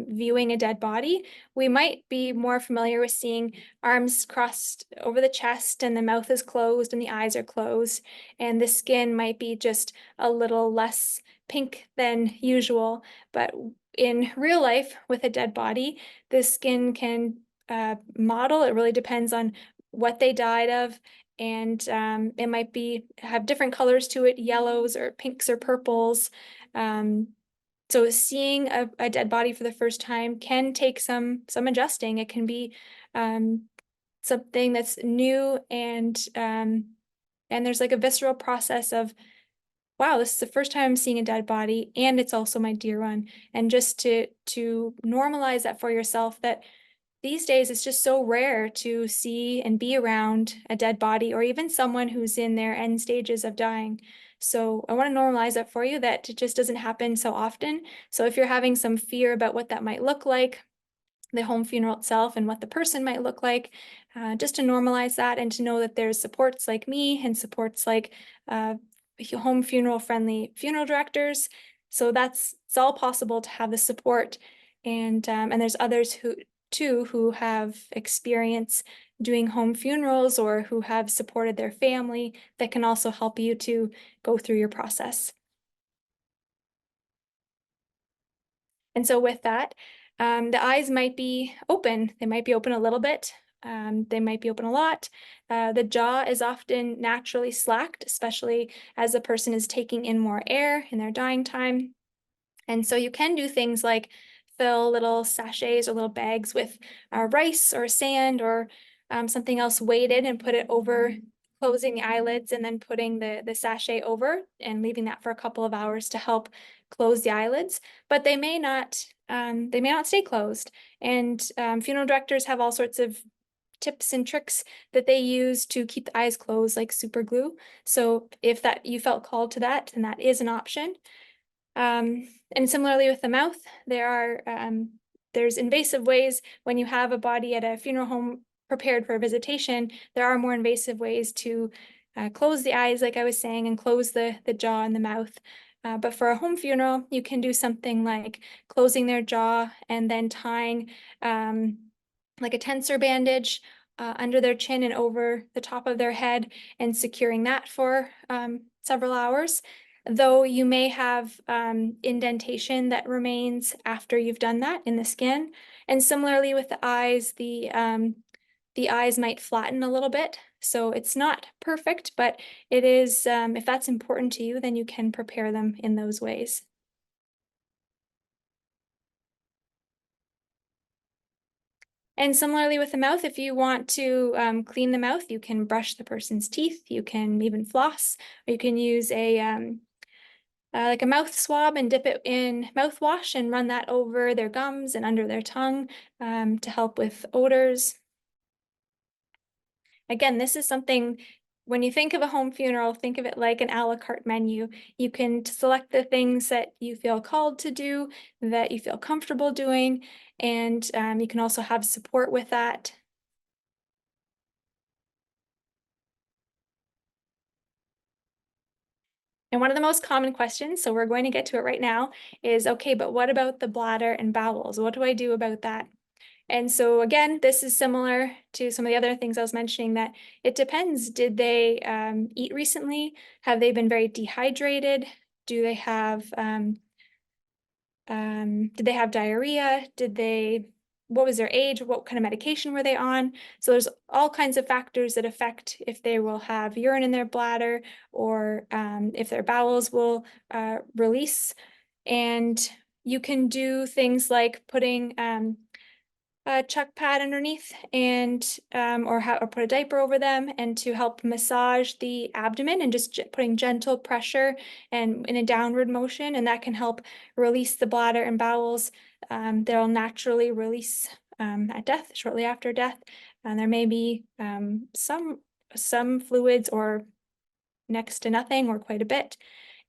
viewing a dead body, we might be more familiar with seeing arms crossed over the chest and the mouth is closed and the eyes are closed, and the skin might be just a little less pink than usual. But in real life, with a dead body, the skin can model. It really depends on what they died of, and it might have different colors to it, yellows or pinks or purples. So seeing a dead body for the first time can take some adjusting. It can be something that's new, and there's like a visceral process of, wow, this is the first time I'm seeing a dead body, and it's also my dear one. And just to normalize that for yourself, that these days, it's just so rare to see and be around a dead body or even someone who's in their end stages of dying. So I want to normalize that for you, that it just doesn't happen so often. So if you're having some fear about what that might look like, the home funeral itself and what the person might look like, just to normalize that and to know that there's supports like me and supports like uh, home funeral friendly funeral directors. So it's all possible to have the support, and there's others who have experience doing home funerals or who have supported their family that can also help you to go through your process. And so with that, the eyes might be open. They might be open a little bit. They might be open a lot. The jaw is often naturally slacked, especially as the person is taking in more air in their dying time. And so you can do things like fill little sachets or little bags with rice or sand or something else weighted and put it over, closing the eyelids and then putting the sachet over and leaving that for a couple of hours to help close the eyelids. But they may not stay closed. And funeral directors have all sorts of tips and tricks that they use to keep the eyes closed, like super glue. So if that you felt called to that, then that is an option. And similarly with the mouth, there's invasive ways when you have a body at a funeral home prepared for a visitation. There are more invasive ways to close the eyes, like I was saying, and close the jaw and the mouth. But for a home funeral, you can do something like closing their jaw and then tying like a tensor bandage under their chin and over the top of their head and securing that for several hours. Though you may have indentation that remains after you've done that in the skin. And similarly with the eyes, the eyes might flatten a little bit. So it's not perfect, but it is, if that's important to you, then you can prepare them in those ways. And similarly with the mouth, if you want to clean the mouth, you can brush the person's teeth, you can even floss, or you can use like a mouth swab and dip it in mouthwash and run that over their gums and under their tongue to help with odors. Again, this is something, when you think of a home funeral, think of it like an a la carte menu. You can select the things that you feel called to do, that you feel comfortable doing, and you can also have support with that. And one of the most common questions, so we're going to get to it right now, is okay, but what about the bladder and bowels? What do I do about that? And so again, this is similar to some of the other things I was mentioning, that it depends. Did they eat recently? Have they been very dehydrated? Do they have did they have diarrhea? What was their age? What kind of medication were they on? So there's all kinds of factors that affect if they will have urine in their bladder or if their bowels will release. And you can do things like putting a chuck pad underneath and or put a diaper over them, and to help massage the abdomen and just putting gentle pressure and in a downward motion, and that can help release the bladder and bowels. They'll naturally release at death, shortly after death, and there may be some fluids or next to nothing or quite a bit.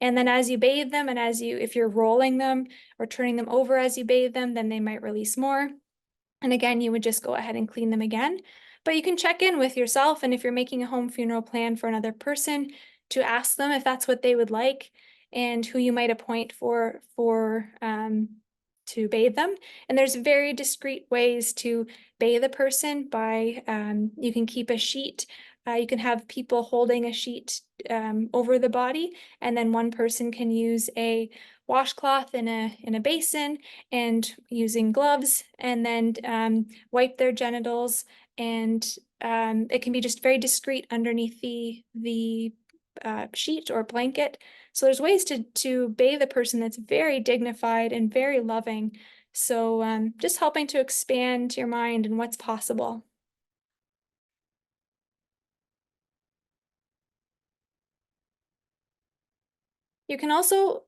And then as you bathe them, and if you're rolling them or turning them over as you bathe them, then they might release more. And again, you would just go ahead and clean them again. But you can check in with yourself, and if you're making a home funeral plan for another person, to ask them if that's what they would like and who you might appoint to bathe them. And there's very discreet ways to bathe a person by you can keep a sheet. You can have people holding a sheet over the body, and then one person can use a washcloth in a basin and using gloves, and then wipe their genitals, and it can be just very discreet underneath the sheet or blanket. So there's ways to bathe a person that's very dignified and very loving. So just helping to expand your mind and what's possible. You can also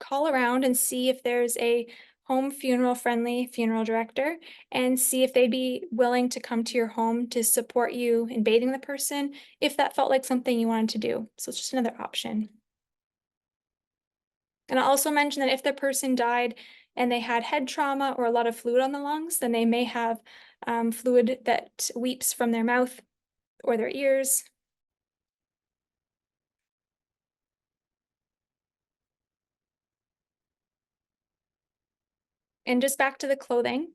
call around and see if there's a home funeral friendly funeral director, and see if they'd be willing to come to your home to support you in bathing the person if that felt like something you wanted to do. So it's just another option. And I'll also mention that if the person died and they had head trauma or a lot of fluid on the lungs, then they may have fluid that weeps from their mouth or their ears. And just back to the clothing.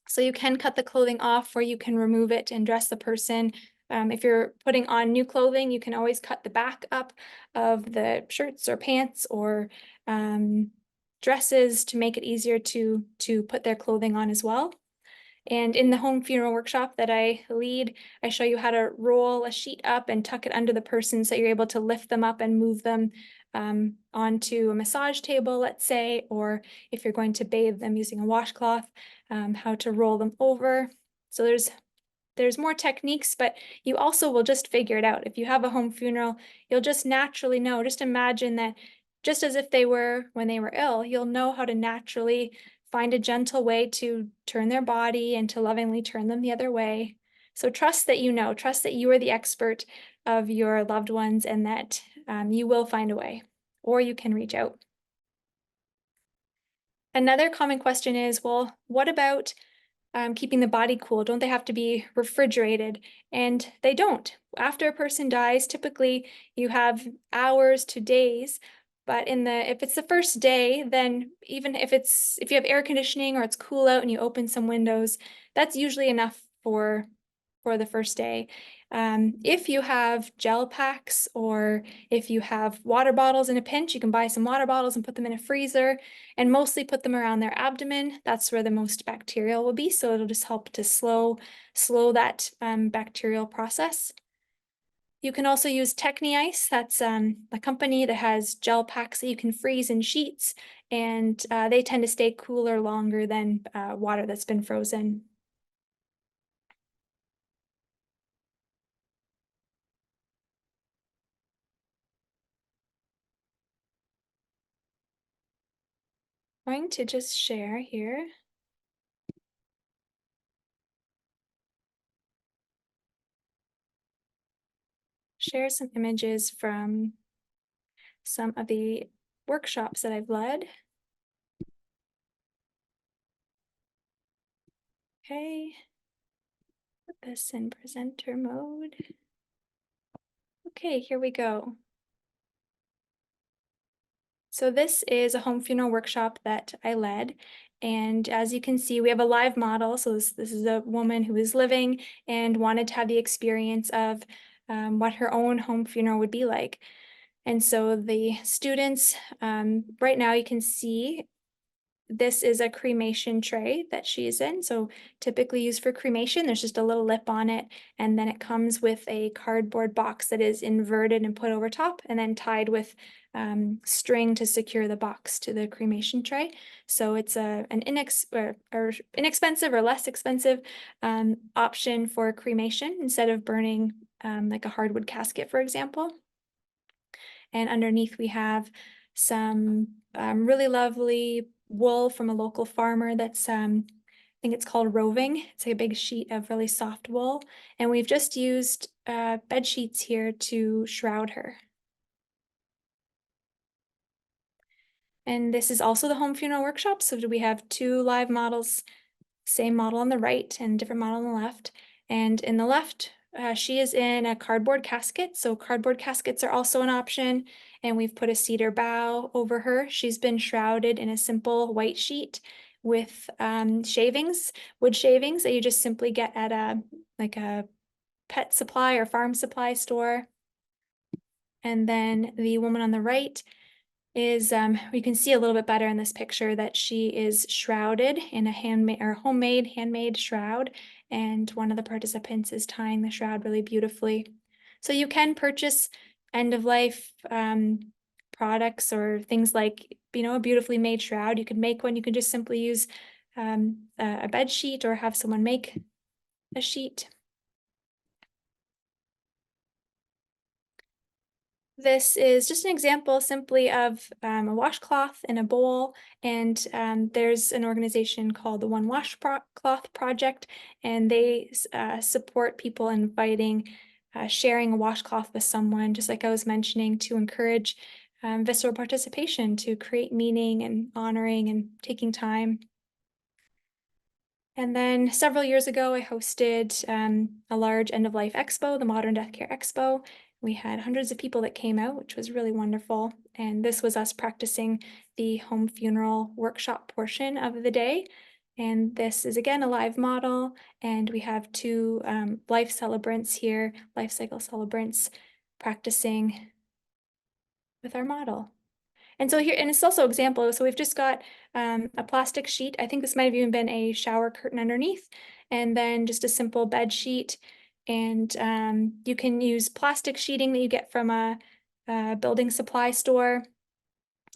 So you can cut the clothing off, or you can remove it and dress the person. If you're putting on new clothing, you can always cut the back up of the shirts or pants or dresses to make it easier to put their clothing on as well. And in the home funeral workshop that I lead, I show you how to roll a sheet up and tuck it under the person so you're able to lift them up and move them onto a massage table, let's say, or if you're going to bathe them using a washcloth, how to roll them over. So there's more techniques, but you also will just figure it out. If you have a home funeral, you'll just naturally know. Just imagine that just as if they were when they were ill, you'll know how to naturally find a gentle way to turn their body and to lovingly turn them the other way. So trust that you know, trust that you are the expert of your loved ones, and that you will find a way, or you can reach out. Another common question is, well, what about keeping the body cool? Don't they have to be refrigerated? And they don't. After a person dies, typically you have hours to days. But if it's the first day, then even if you have air conditioning or it's cool out and you open some windows, that's usually enough for the first day. If you have gel packs, or if you have water bottles in a pinch, you can buy some water bottles and put them in a freezer, and mostly put them around their abdomen. That's where the most bacterial will be, so it'll just help to slow that bacterial process. You can also use Techni Ice. That's a company that has gel packs that you can freeze in sheets, and they tend to stay cooler longer than water that's been frozen. I'm going to just share here. Share some images from some of the workshops that I've led. Okay, put this in presenter mode. Okay, here we go. So this is a home funeral workshop that I led. And as you can see, we have a live model. So this is a woman who is living and wanted to have the experience of what her own home funeral would be like. And so the students, right now you can see this is a cremation tray that she's in. So typically used for cremation, there's just a little lip on it. And then it comes with a cardboard box that is inverted and put over top and then tied with string to secure the box to the cremation tray. So it's an inexpensive or less expensive option for cremation instead of burning like a hardwood casket, for example. And underneath we have some really lovely wool from a local farmer that's, I think it's called roving. It's a big sheet of really soft wool. And we've just used bed sheets here to shroud her. And this is also the home funeral workshop. So we have two live models, same model on the right and different model on the left. And in the left, she is in a cardboard casket. So cardboard caskets are also an option. And we've put a cedar bough over her. She's been shrouded in a simple white sheet with shavings, wood shavings that you just simply get at a pet supply or farm supply store. And then the woman on the right is we can see a little bit better in this picture that she is shrouded in a handmade shroud, and one of the participants is tying the shroud really beautifully. So you can purchase end of life products or things like, you know, a beautifully made shroud. You could make one. You could just simply use a bed sheet or have someone make a sheet. This is just an example simply of a washcloth in a bowl, and there's an organization called the One Washcloth Project, and they support people inviting, sharing a washcloth with someone, just like I was mentioning, to encourage visceral participation, to create meaning and honoring and taking time. And then several years ago, I hosted a large end-of-life expo, the Modern Death Care Expo. We had hundreds of people that came out, which was really wonderful. And this was us practicing the home funeral workshop portion of the day. And this is again a live model, and we have two life celebrants here, life cycle celebrants, practicing with our model. And so here, and it's also example, so we've just got a plastic sheet. I think this might have even been a shower curtain underneath, and then just a simple bed sheet. And you can use plastic sheeting that you get from a building supply store,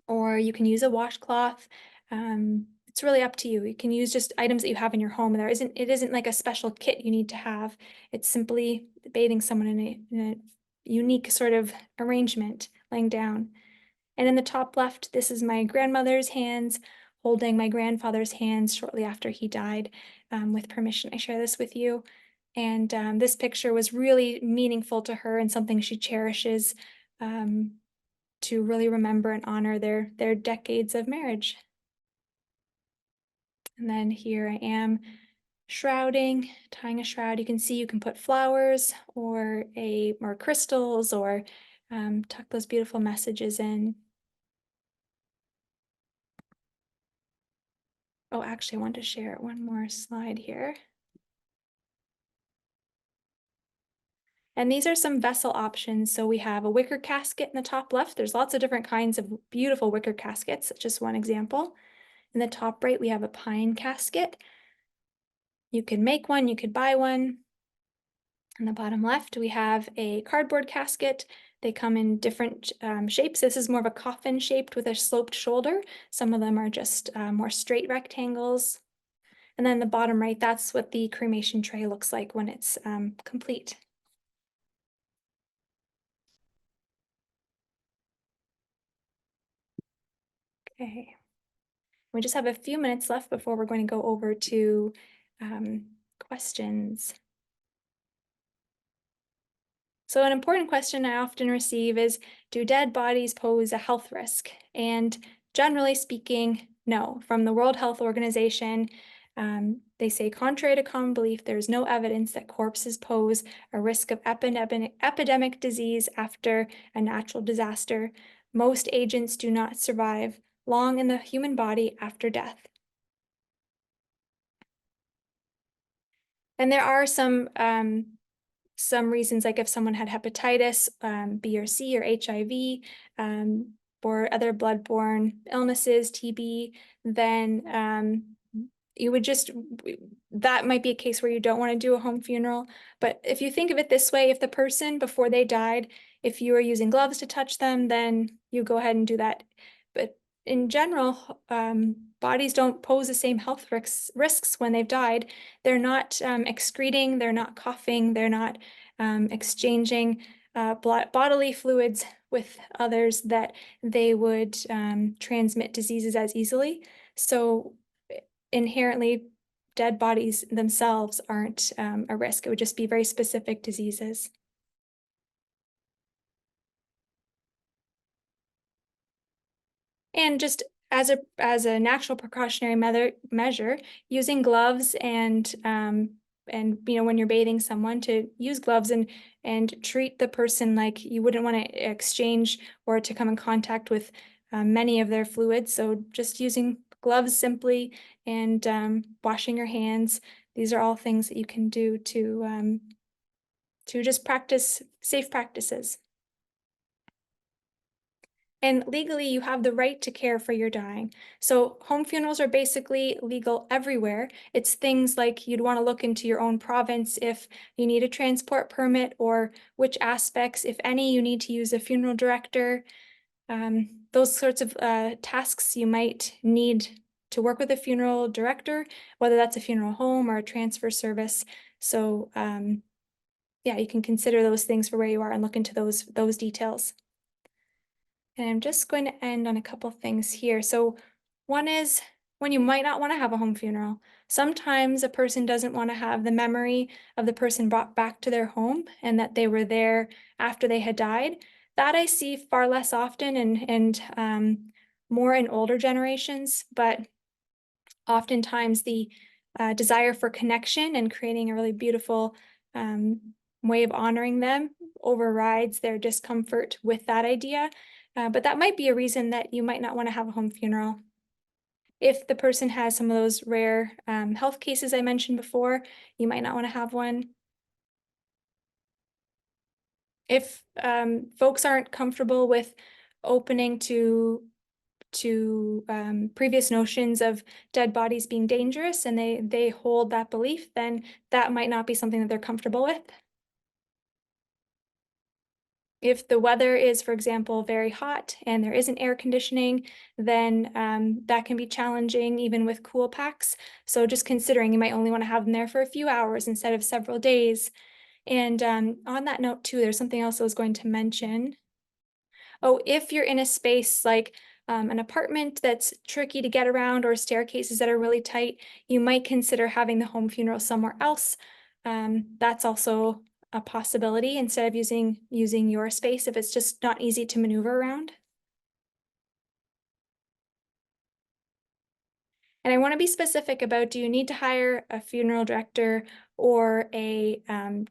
or you can use a washcloth. It's really up to you. You can use just items that you have in your home. It isn't like a special kit you need to have. It's simply bathing someone in a unique sort of arrangement, laying down. And in the top left, this is my grandmother's hands holding my grandfather's hands shortly after he died. With permission, I share this with you. And this picture was really meaningful to her and something she cherishes to really remember and honor their decades of marriage. And then here I am shrouding, tying a shroud. You can see you can put flowers or crystals or tuck those beautiful messages in. Oh, actually, I want to share one more slide here. And these are some vessel options. So we have a wicker casket in the top left. There's lots of different kinds of beautiful wicker caskets. That's just one example. In the top right, we have a pine casket. You can make one, you could buy one. In the bottom left, we have a cardboard casket. They come in different shapes. This is more of a coffin shaped with a sloped shoulder. Some of them are just more straight rectangles. And then the bottom right, that's what the cremation tray looks like when it's complete. Okay. We just have a few minutes left before we're going to go over to questions. So an important question I often receive is, do dead bodies pose a health risk? And generally speaking, no. From the World Health Organization, they say, contrary to common belief, there's no evidence that corpses pose a risk of epidemic disease after a natural disaster. Most agents do not survive long in the human body after death. And there are some reasons, like if someone had hepatitis, B or C, or HIV, or other bloodborne illnesses, TB, then you would that might be a case where you don't want to do a home funeral. But if you think of it this way, if the person before they died, if you were using gloves to touch them, then you go ahead and do that. But in general, bodies don't pose the same health risks when they've died. They're not excreting, they're not coughing, they're not exchanging bodily fluids with others that they would transmit diseases as easily. So inherently, dead bodies themselves aren't a risk. It would just be very specific diseases. And just as a natural precautionary measure, using gloves and when you're bathing someone, to use gloves and treat the person like you wouldn't want to exchange or to come in contact with many of their fluids. So just using gloves simply and washing your hands. These are all things that you can do to just practice safe practices. And legally, you have the right to care for your dying. So home funerals are basically legal everywhere. It's things like you'd want to look into your own province if you need a transport permit, or which aspects, if any, you need to use a funeral director. Those sorts of tasks you might need to work with a funeral director, whether that's a funeral home or a transfer service. So yeah, you can consider those things for where you are and look into those details. And I'm just going to end on a couple things here. So one is when you might not want to have a home funeral. Sometimes a person doesn't want to have the memory of the person brought back to their home and that they were there after they had died. That I see far less often and more in older generations, but oftentimes the desire for connection and creating a really beautiful way of honoring them overrides their discomfort with that idea. But that might be a reason that you might not want to have a home funeral. If the person has some of those rare health cases I mentioned before, you might not want to have one. If folks aren't comfortable with opening to previous notions of dead bodies being dangerous and they hold that belief, then that might not be something that they're comfortable with. If the weather is, for example, very hot and there isn't air conditioning, then that can be challenging even with cool packs. So just considering you might only want to have them there for a few hours instead of several days. And on that note too, there's something else I was going to mention. Oh, if you're in a space like an apartment that's tricky to get around or staircases that are really tight, you might consider having the home funeral somewhere else. That's also a possibility instead of using your space if it's just not easy to maneuver around. And I want to be specific about, do you need to hire a funeral director or a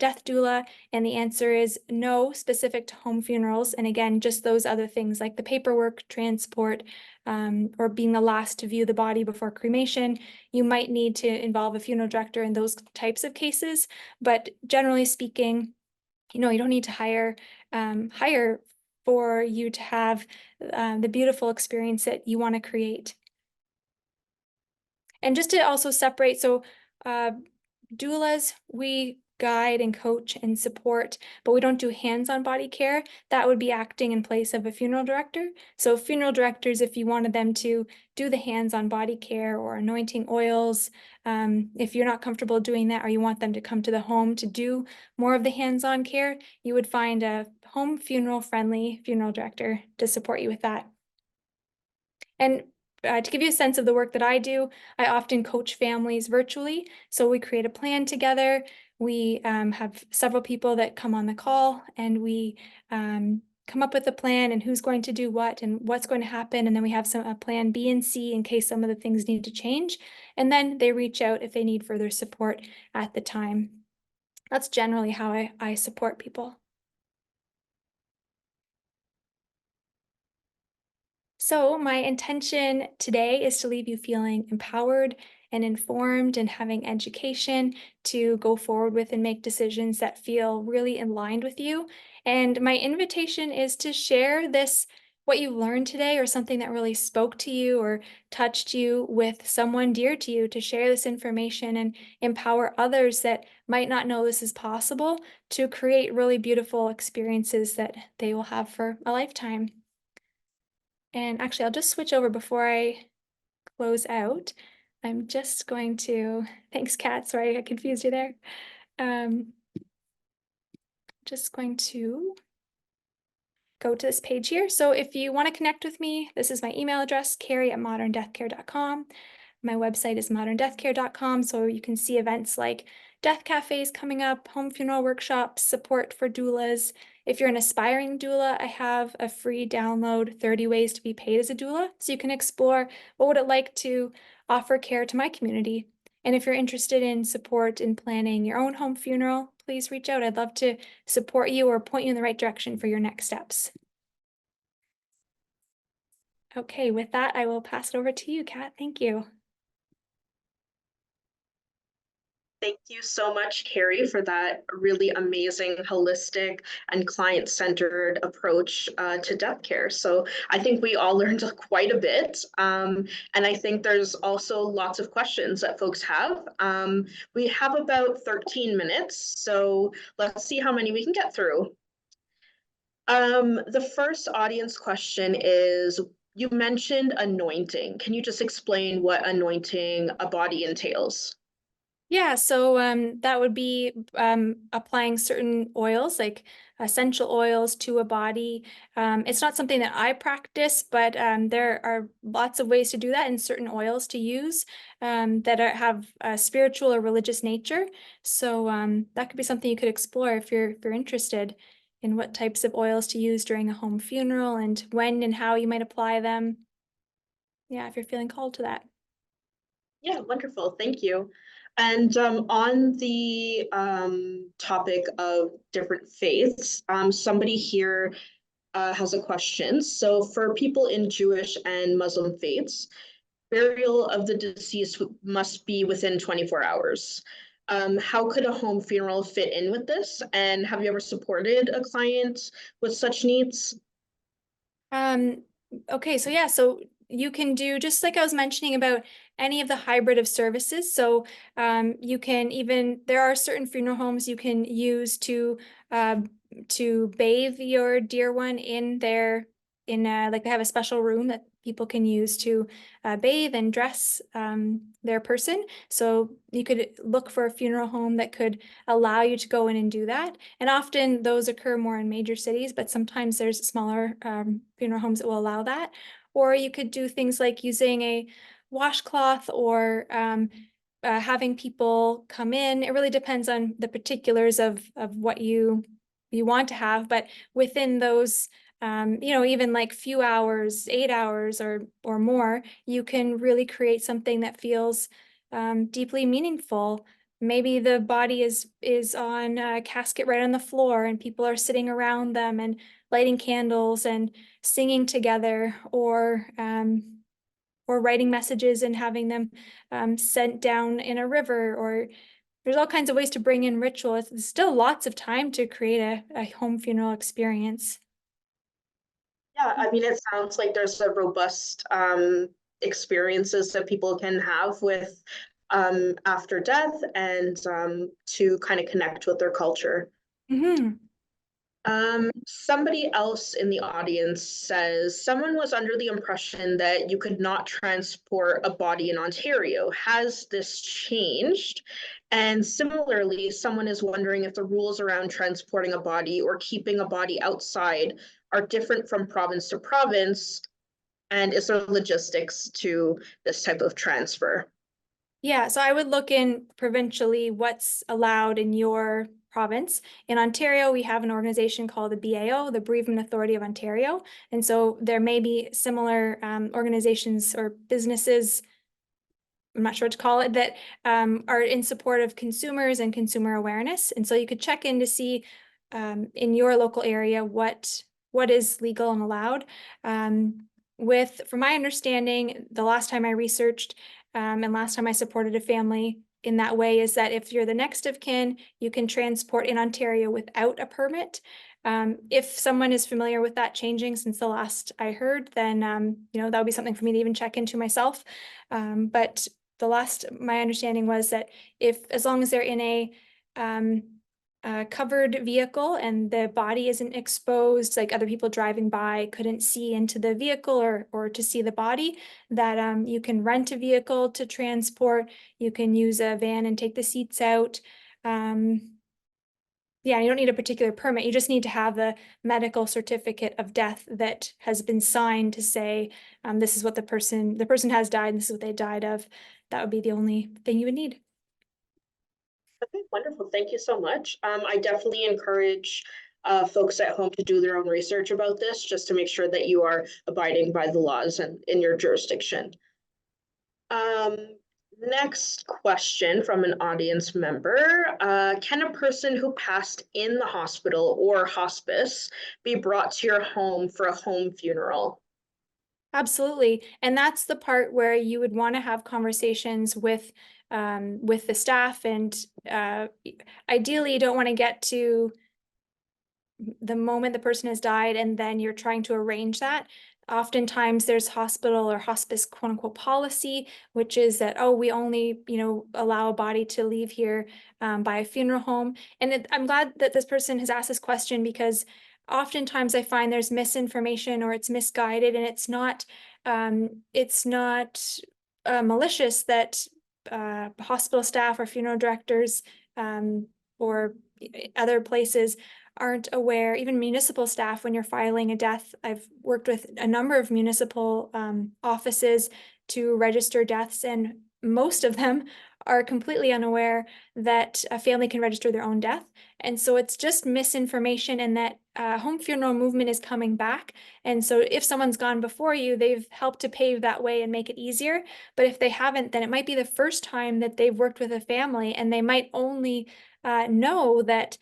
death doula? And the answer is no, specific to home funerals. And again, just those other things like the paperwork, transport, or being the last to view the body before cremation. You might need to involve a funeral director in those types of cases. But generally speaking, you don't need to hire for you to have the beautiful experience that you want to create. And just to also separate, so doulas, we guide and coach and support, but we don't do hands-on body care. That would be acting in place of a funeral director. So funeral directors, if you wanted them to do the hands-on body care or anointing oils, if you're not comfortable doing that or you want them to come to the home to do more of the hands-on care, you would find a home funeral-friendly funeral director to support you with that. And to give you a sense of the work that I do, I often coach families virtually. So we create a plan together. We have several people that come on the call and we come up with a plan and who's going to do what and what's going to happen. And then we have a plan B and C in case some of the things need to change. And then they reach out if they need further support at the time. That's generally how I support people. So my intention today is to leave you feeling empowered and informed and having education to go forward with and make decisions that feel really aligned with you. And my invitation is to share this what you learned today or something that really spoke to you or touched you with someone dear to you to share this information and empower others that might not know this is possible to create really beautiful experiences that they will have for a lifetime. And actually, I'll just switch over before I close out. I'm just going to, thanks, Kat. Sorry, I confused you there. Um, just going to go to this page here. So if you want to connect with me, this is my email address, Karry@moderndeathcare.com. My website is moderndeathcare.com, so you can see events like death cafes coming up, home funeral workshops, support for doulas. If you're an aspiring doula, I have a free download, 30 ways to be paid as a doula, so you can explore what would it like to offer care to my community. And if you're interested in support in planning your own home funeral, please reach out. I'd love to support you or point you in the right direction for your next steps. Okay, with that, I will pass it over to you, Kat. Thank you. Thank you so much, Karry, for that really amazing, holistic, and client-centered approach to death care. So I think we all learned quite a bit. And I think there's also lots of questions that folks have. We have about 13 minutes, so let's see how many we can get through. The first audience question is, you mentioned anointing. Can you just explain what anointing a body entails? Yeah, so that would be applying certain oils, like essential oils, to a body. It's not something that I practice, but there are lots of ways to do that and certain oils to use that have a spiritual or religious nature. So that could be something you could explore if you're interested in what types of oils to use during a home funeral and when and how you might apply them. Yeah, if you're feeling called to that. Yeah, wonderful. Thank you. And on the topic of different faiths, somebody here has a question. So for people in Jewish and Muslim faiths, burial of the deceased must be within 24 hours. How could a home funeral fit in with this? And have you ever supported a client with such needs? Um, okay, so yeah, so you can do just like I was mentioning about any of the hybrid of services. So you can even there are certain funeral homes you can use to bathe your dear one in their like they have a special room that people can use to bathe and dress their person. So you could look for a funeral home that could allow you to go in and do that. And often those occur more in major cities, but sometimes there's smaller funeral homes that will allow that. Or you could do things like using a washcloth or having people come in. It really depends on the particulars of what you want to have, but within those even like few hours, 8 hours or more, you can really create something that feels deeply meaningful. Maybe the body is on a casket right on the floor, and people are sitting around them and lighting candles and singing together, or writing messages and having them sent down in a river. Or there's all kinds of ways to bring in ritual. It's still lots of time to create a home funeral experience. Yeah, I mean, it sounds like there's a robust experiences that people can have with after death and to kind of connect with their culture. Mm-hmm. Somebody else in the audience says someone was under the impression that you could not transport a body in Ontario. Has this changed? And similarly, someone is wondering if the rules around transporting a body or keeping a body outside are different from province to province. And is there logistics to this type of transfer? Yeah, so I would look in provincially what's allowed in your province. In Ontario, we have an organization called the BAO, the Bereavement Authority of Ontario. And so there may be similar organizations or businesses, I'm not sure what to call it, that are in support of consumers and consumer awareness. And so you could check in to see in your local area what is legal and allowed. From my understanding, the last time I researched and last time I supported a family in that way is that if you're the next of kin, you can transport in Ontario without a permit. If someone is familiar with that changing since the last I heard, then that would be something for me to even check into myself. But the last my understanding was that as long as they're in a covered vehicle and the body isn't exposed, like other people driving by couldn't see into the vehicle or to see the body, that you can rent a vehicle to transport. You can use a van and take the seats out. Yeah, you don't need a particular permit. You just need to have the medical certificate of death that has been signed to say this is what the person has died and this is what they died of. That would be the only thing you would need. Okay, wonderful. Thank you so much. I definitely encourage folks at home to do their own research about this, just to make sure that you are abiding by the laws and in your jurisdiction. Next question from an audience member. Can a person who passed in the hospital or hospice be brought to your home for a home funeral? Absolutely. And that's the part where you would want to have conversations with the staff, and ideally you don't want to get to the moment the person has died and then you're trying to arrange that. Oftentimes there's hospital or hospice quote unquote policy, which is that, oh, we only, allow a body to leave here by a funeral home. And I'm glad that this person has asked this question, because oftentimes I find there's misinformation or it's misguided, and it's not malicious that hospital staff or funeral directors or other places aren't aware. Even municipal staff, when you're filing a death, I've worked with a number of municipal offices to register deaths, and most of them are completely unaware that a family can register their own death. And so it's just misinformation, and that home funeral movement is coming back. And so if someone's gone before you, they've helped to pave that way and make it easier. But if they haven't, then it might be the first time that they've worked with a family, and they might only know that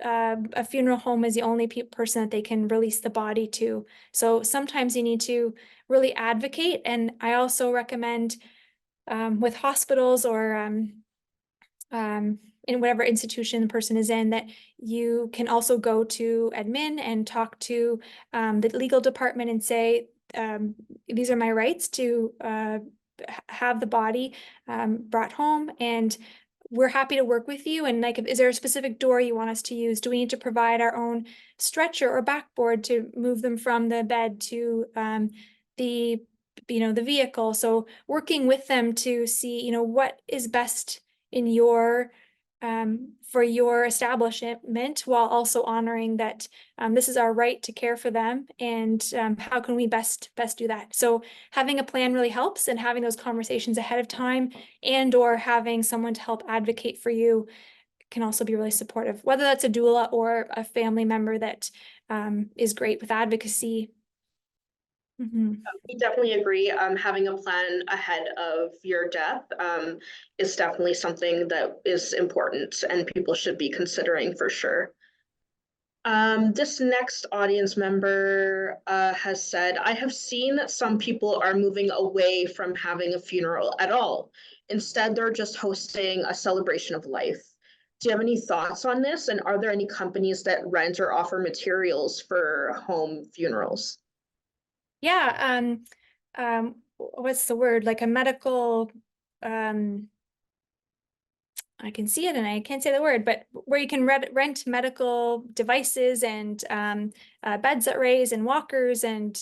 a funeral home is the only person that they can release the body to. So sometimes you need to really advocate. And I also recommend with hospitals or in whatever institution the person is in, that you can also go to admin and talk to the legal department and say, these are my rights to have the body brought home, and we're happy to work with you. And like, is there a specific door you want us to use? Do we need to provide our own stretcher or backboard to move them from the bed to the the vehicle? So working with them to see what is best in for your establishment, while also honoring that this is our right to care for them, and how can we best do that. So having a plan really helps, and having those conversations ahead of time, and or having someone to help advocate for you can also be really supportive, whether that's a doula or a family member that is great with advocacy. We definitely agree. Having a plan ahead of your death is definitely something that is important and people should be considering for sure. This next audience member has said, I have seen that some people are moving away from having a funeral at all. Instead, they're just hosting a celebration of life. Do you have any thoughts on this? And are there any companies that rent or offer materials for home funerals? Yeah, what's the word? Like a medical, I can see it and I can't say the word, but where you can rent medical devices and beds that raise and walkers and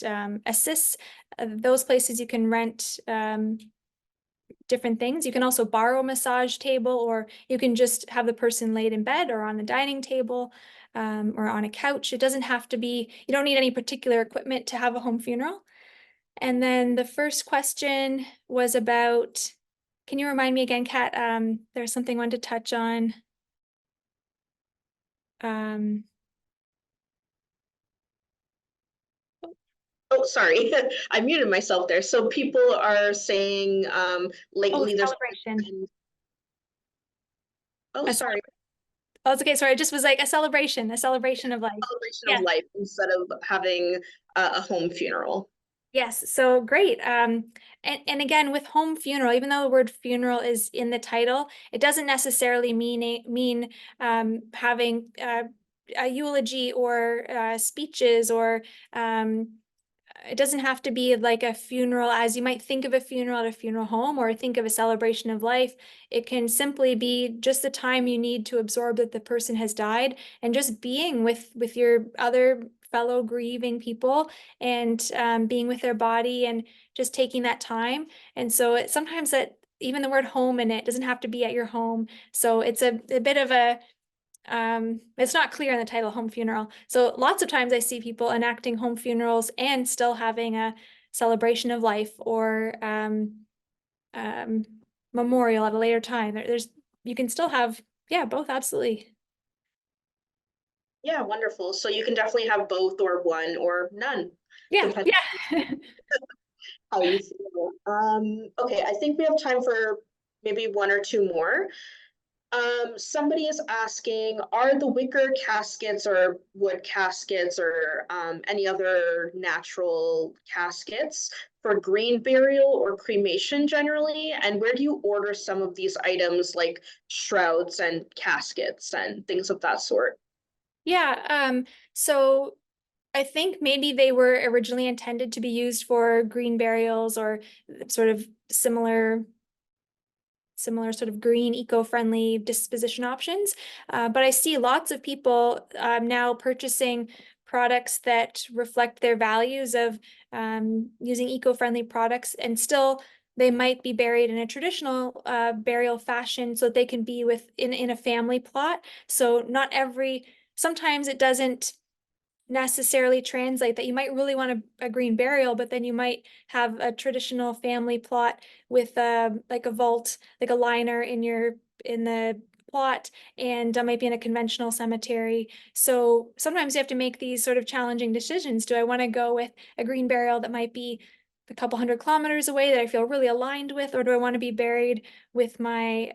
assists. Those places you can rent different things. You can also borrow a massage table, or you can just have the person laid in bed or on the dining table or on a couch. It doesn't have to be, you don't need any particular equipment to have a home funeral. And then the first question was about, can you remind me again, Kat? There's something I wanted to touch on. Oh, sorry, I muted myself there. So people are saying lately there's celebration. Oh, sorry. Oh, it's okay. Sorry, it just was like a celebration of life. Celebration of life instead of having a home funeral. Yes, so great. And again, with home funeral, even though the word funeral is in the title, it doesn't necessarily mean having a eulogy or speeches, or it doesn't have to be like a funeral as you might think of a funeral at a funeral home, or think of a celebration of life. It can simply be just the time you need to absorb that the person has died, and just being with your other fellow grieving people, and being with their body, and just taking that time. And so sometimes that even the word home in it doesn't have to be at your home. So it's a bit of a it's not clear in the title, home funeral. So lots of times I see people enacting home funerals and still having a celebration of life, or memorial at a later time. You can still have, yeah, both, absolutely. Yeah, wonderful. So you can definitely have both or one or none, Yeah, depending yeah. how you feel. Okay, I think we have time for maybe one or two more. Somebody is asking, are the wicker caskets or wood caskets or any other natural caskets for green burial or cremation generally? And where do you order some of these items like shrouds and caskets and things of that sort? Yeah, so I think maybe they were originally intended to be used for green burials, or sort of similar sort of green, eco-friendly disposition options. But I see lots of people now purchasing products that reflect their values of using eco-friendly products, and still they might be buried in a traditional burial fashion, so that they can be in a family plot. So not sometimes it doesn't necessarily translate that you might really want a green burial, but then you might have a traditional family plot with like a vault, like a liner in the plot, and might be in a conventional cemetery. So sometimes you have to make these sort of challenging decisions. Do I want to go with a green burial that might be a couple 100 kilometers away that I feel really aligned with, or do I want to be buried with my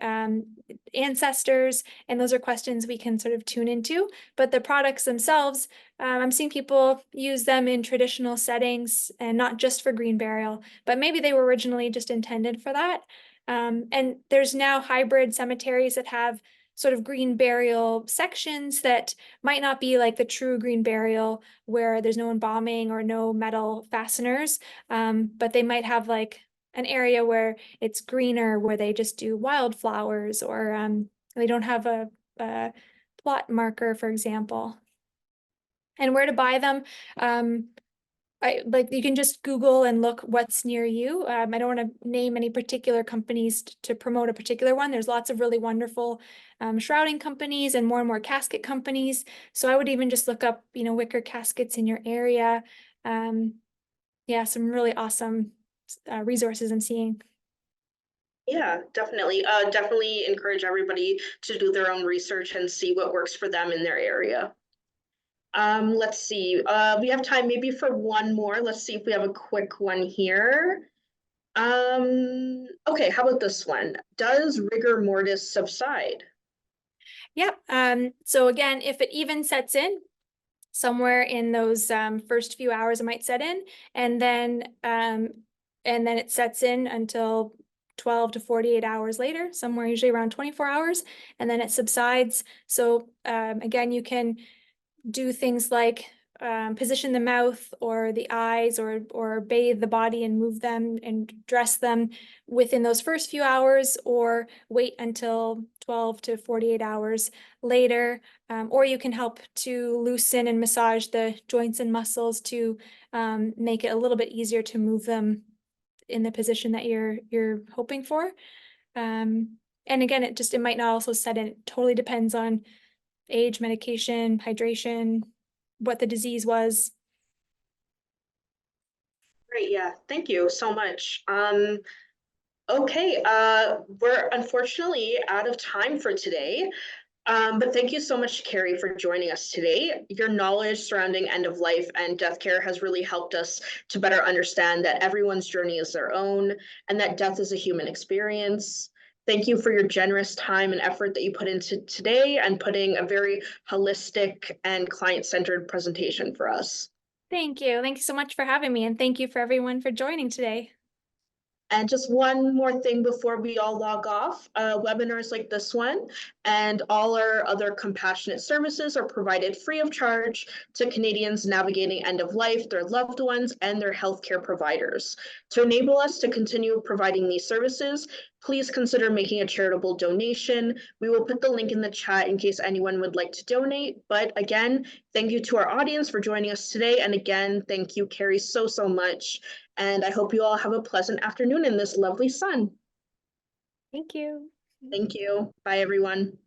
ancestors? And those are questions we can sort of tune into. But the products themselves, I'm seeing people use them in traditional settings, and not just for green burial, but maybe they were originally just intended for that. And there's now hybrid cemeteries that have sort of green burial sections that might not be like the true green burial, where there's no embalming or no metal fasteners, but they might have like an area where it's greener, where they just do wildflowers, or they don't have a plot marker, for example. And where to buy them. You can just Google and look what's near you. I don't want to name any particular companies to promote a particular one. There's lots of really wonderful shrouding companies and more casket companies. So I would even just look up, wicker caskets in your area. Yeah, some really awesome resources I'm seeing. Yeah, definitely. Definitely encourage everybody to do their own research and see what works for them in their area. Let's see. We have time maybe for one more. Let's see if we have a quick one here. Okay, how about this one? Does rigor mortis subside? Yep. So again, if it even sets in somewhere in those first few hours, it might set in, and then it sets in until 12 to 48 hours later, somewhere usually around 24 hours, and then it subsides. So again, you can do things like position the mouth or the eyes, or bathe the body and move them and dress them within those first few hours, or wait until 12 to 48 hours later. Or you can help to loosen and massage the joints and muscles to make it a little bit easier to move them in the position that you're hoping for. And again, it might not also set in. It totally depends on age, medication, hydration, what the disease was. Great, yeah, thank you so much. Okay, we're unfortunately out of time for today. But thank you so much, Karry, for joining us today. Your knowledge surrounding end of life and death care has really helped us to better understand that everyone's journey is their own and that death is a human experience. Thank you for your generous time and effort that you put into today and putting a very holistic and client-centered presentation for us. Thank you. Thank you so much for having me, and thank you for everyone for joining today. And just one more thing before we all log off, webinars like this one and all our other compassionate services are provided free of charge to Canadians navigating end of life, their loved ones, and their healthcare providers. To enable us to continue providing these services, please consider making a charitable donation. We will put the link in the chat in case anyone would like to donate. But again, thank you to our audience for joining us today. And again, thank you, Karry, so much. And I hope you all have a pleasant afternoon in this lovely sun. Thank you. Thank you. Bye, everyone.